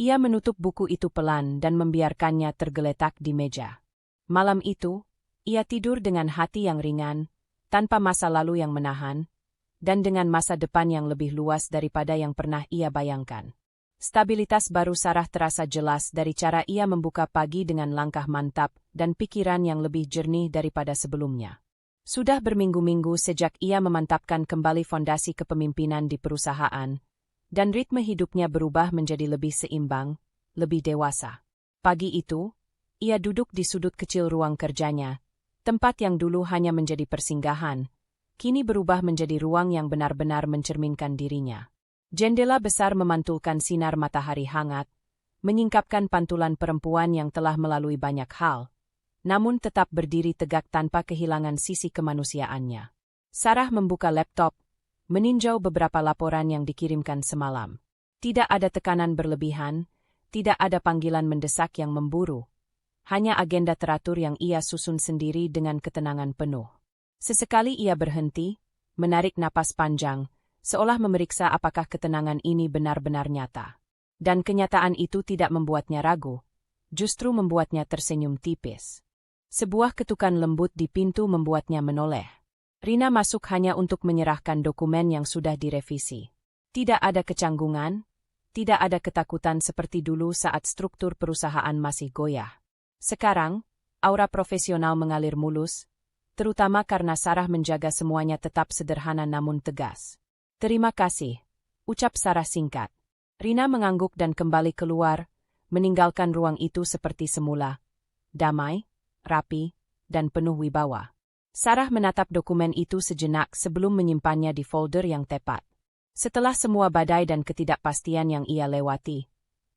[SPEAKER 1] Ia menutup buku itu pelan dan membiarkannya tergeletak di meja. Malam itu, ia tidur dengan hati yang ringan, tanpa masa lalu yang menahan, dan dengan masa depan yang lebih luas daripada yang pernah ia bayangkan. Stabilitas baru Sarah terasa jelas dari cara ia membuka pagi dengan langkah mantap dan pikiran yang lebih jernih daripada sebelumnya. Sudah berminggu-minggu sejak ia memantapkan kembali fondasi kepemimpinan di perusahaan, dan ritme hidupnya berubah menjadi lebih seimbang, lebih dewasa. Pagi itu, ia duduk di sudut kecil ruang kerjanya, tempat yang dulu hanya menjadi persinggahan, kini berubah menjadi ruang yang benar-benar mencerminkan dirinya. Jendela besar memantulkan sinar matahari hangat, menyingkapkan pantulan perempuan yang telah melalui banyak hal, namun tetap berdiri tegak tanpa kehilangan sisi kemanusiaannya. Sarah membuka laptop, meninjau beberapa laporan yang dikirimkan semalam. Tidak ada tekanan berlebihan, tidak ada panggilan mendesak yang memburu, hanya agenda teratur yang ia susun sendiri dengan ketenangan penuh. Sesekali ia berhenti, menarik napas panjang, seolah memeriksa apakah ketenangan ini benar-benar nyata. Dan kenyataan itu tidak membuatnya ragu, justru membuatnya tersenyum tipis. Sebuah ketukan lembut di pintu membuatnya menoleh. Rina masuk hanya untuk menyerahkan dokumen yang sudah direvisi. Tidak ada kecanggungan, tidak ada ketakutan seperti dulu saat struktur perusahaan masih goyah. Sekarang, aura profesional mengalir mulus, terutama karena Sarah menjaga semuanya tetap sederhana namun tegas. "Terima kasih," ucap Sarah singkat. Rina mengangguk dan kembali keluar, meninggalkan ruang itu seperti semula. Damai, rapi, dan penuh wibawa. Sarah menatap dokumen itu sejenak sebelum menyimpannya di folder yang tepat. Setelah semua badai dan ketidakpastian yang ia lewati,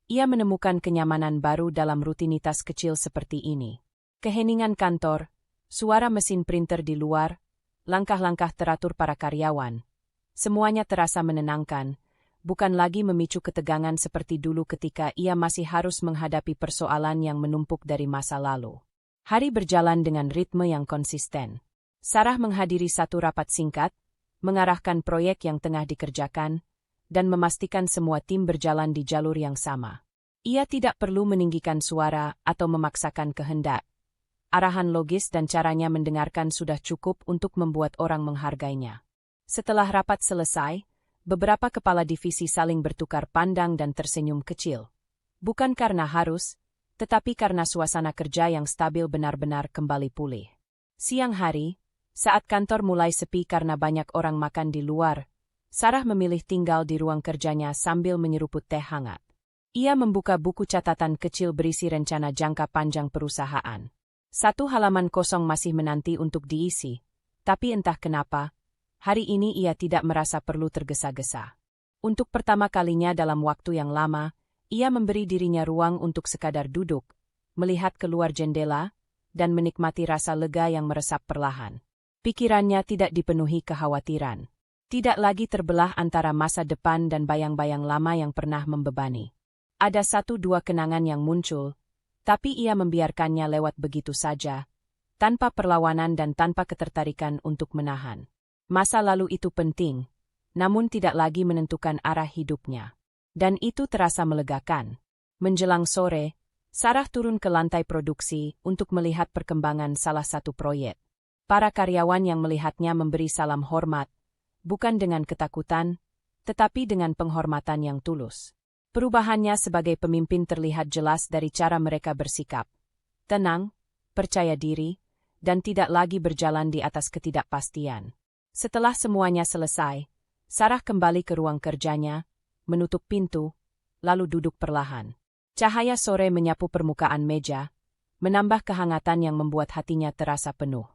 [SPEAKER 1] ia menemukan kenyamanan baru dalam rutinitas kecil seperti ini. Keheningan kantor, suara mesin printer di luar, langkah-langkah teratur para karyawan. Semuanya terasa menenangkan, bukan lagi memicu ketegangan seperti dulu ketika ia masih harus menghadapi persoalan yang menumpuk dari masa lalu. Hari berjalan dengan ritme yang konsisten. Sarah menghadiri satu rapat singkat, mengarahkan proyek yang tengah dikerjakan, dan memastikan semua tim berjalan di jalur yang sama. Ia tidak perlu meninggikan suara atau memaksakan kehendak. Arahan logis dan caranya mendengarkan sudah cukup untuk membuat orang menghargainya. Setelah rapat selesai, beberapa kepala divisi saling bertukar pandang dan tersenyum kecil. Bukan karena harus, tetapi karena suasana kerja yang stabil benar-benar kembali pulih. Siang hari, saat kantor mulai sepi karena banyak orang makan di luar, Sarah memilih tinggal di ruang kerjanya sambil menyeruput teh hangat. Ia membuka buku catatan kecil berisi rencana jangka panjang perusahaan. Satu halaman kosong masih menanti untuk diisi, tapi entah kenapa, hari ini ia tidak merasa perlu tergesa-gesa. Untuk pertama kalinya dalam waktu yang lama, ia memberi dirinya ruang untuk sekadar duduk, melihat keluar jendela, dan menikmati rasa lega yang meresap perlahan. Pikirannya tidak dipenuhi kekhawatiran. Tidak lagi terbelah antara masa depan dan bayang-bayang lama yang pernah membebani. Ada satu dua kenangan yang muncul, tapi ia membiarkannya lewat begitu saja, tanpa perlawanan dan tanpa ketertarikan untuk menahan. Masa lalu itu penting, namun tidak lagi menentukan arah hidupnya. Dan itu terasa melegakan. Menjelang sore, Sarah turun ke lantai produksi untuk melihat perkembangan salah satu proyek. Para karyawan yang melihatnya memberi salam hormat, bukan dengan ketakutan, tetapi dengan penghormatan yang tulus. Perubahannya sebagai pemimpin terlihat jelas dari cara mereka bersikap. Tenang, percaya diri, dan tidak lagi berjalan di atas ketidakpastian. Setelah semuanya selesai, Sarah kembali ke ruang kerjanya, menutup pintu, lalu duduk perlahan. Cahaya sore menyapu permukaan meja, menambah kehangatan yang membuat hatinya terasa penuh.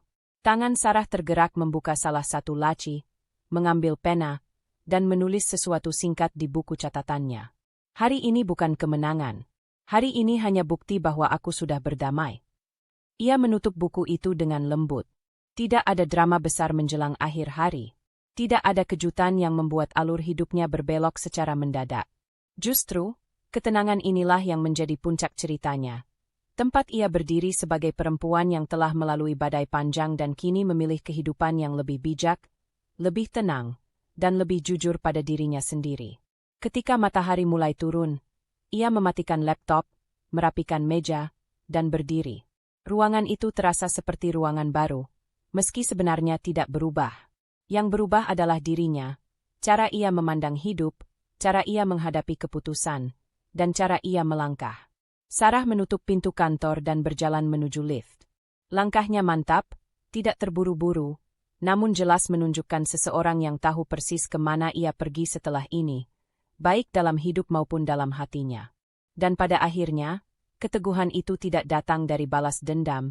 [SPEAKER 1] Tangan Sarah tergerak membuka salah satu laci, mengambil pena, dan menulis sesuatu singkat di buku catatannya. Hari ini bukan kemenangan. Hari ini hanya bukti bahwa aku sudah berdamai. Ia menutup buku itu dengan lembut. Tidak ada drama besar menjelang akhir hari. Tidak ada kejutan yang membuat alur hidupnya berbelok secara mendadak. Justru, ketenangan inilah yang menjadi puncak ceritanya. Tempat ia berdiri sebagai perempuan yang telah melalui badai panjang dan kini memilih kehidupan yang lebih bijak, lebih tenang, dan lebih jujur pada dirinya sendiri. Ketika matahari mulai turun, ia mematikan laptop, merapikan meja, dan berdiri. Ruangan itu terasa seperti ruangan baru. Meski sebenarnya tidak berubah. Yang berubah adalah dirinya, cara ia memandang hidup, cara ia menghadapi keputusan, dan cara ia melangkah. Sarah menutup pintu kantor dan berjalan menuju lift. Langkahnya mantap, tidak terburu-buru, namun jelas menunjukkan seseorang yang tahu persis kemana ia pergi setelah ini, baik dalam hidup maupun dalam hatinya. Dan pada akhirnya, keteguhan itu tidak datang dari balas dendam,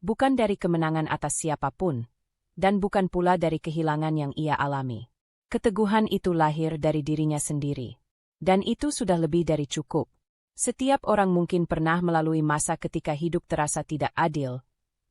[SPEAKER 1] bukan dari kemenangan atas siapapun, dan bukan pula dari kehilangan yang ia alami. Keteguhan itu lahir dari dirinya sendiri. Dan itu sudah lebih dari cukup. Setiap orang mungkin pernah melalui masa ketika hidup terasa tidak adil,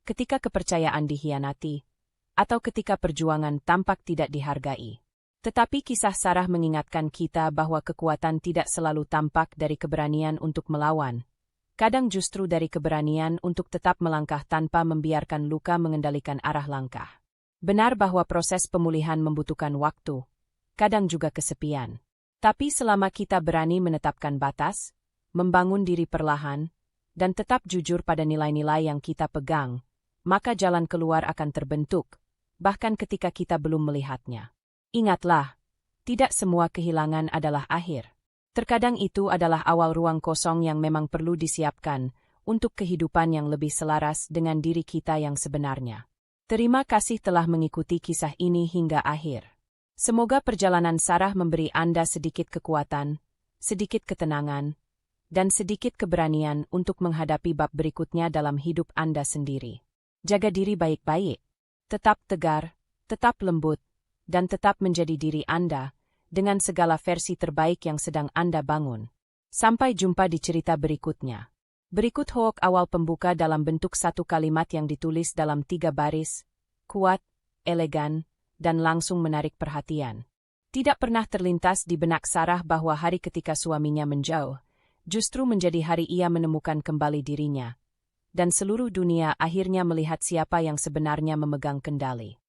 [SPEAKER 1] ketika kepercayaan dikhianati, atau ketika perjuangan tampak tidak dihargai. Tetapi kisah Sarah mengingatkan kita bahwa kekuatan tidak selalu tampak dari keberanian untuk melawan. Kadang justru dari keberanian untuk tetap melangkah tanpa membiarkan luka mengendalikan arah langkah. Benar bahwa proses pemulihan membutuhkan waktu, kadang juga kesepian. Tapi selama kita berani menetapkan batas, membangun diri perlahan, dan tetap jujur pada nilai-nilai yang kita pegang, maka jalan keluar akan terbentuk, bahkan ketika kita belum melihatnya. Ingatlah, Tidak semua kehilangan adalah akhir. Terkadang itu adalah awal ruang kosong yang memang perlu disiapkan untuk kehidupan yang lebih selaras dengan diri kita yang sebenarnya. Terima kasih telah mengikuti kisah ini hingga akhir. Semoga perjalanan Sarah memberi Anda sedikit kekuatan, sedikit ketenangan, dan sedikit keberanian untuk menghadapi bab berikutnya dalam hidup Anda sendiri. Jaga diri baik-baik. Tetap tegar, tetap lembut, dan tetap menjadi diri Anda dengan segala versi terbaik yang sedang Anda bangun. Sampai jumpa di cerita berikutnya. Berikut hook awal pembuka dalam bentuk satu kalimat yang ditulis dalam 3 baris, kuat, elegan, dan langsung menarik perhatian. Tidak pernah terlintas di benak Sarah bahwa hari ketika suaminya menjauh, justru menjadi hari ia menemukan kembali dirinya. Dan seluruh dunia akhirnya melihat siapa yang sebenarnya memegang kendali.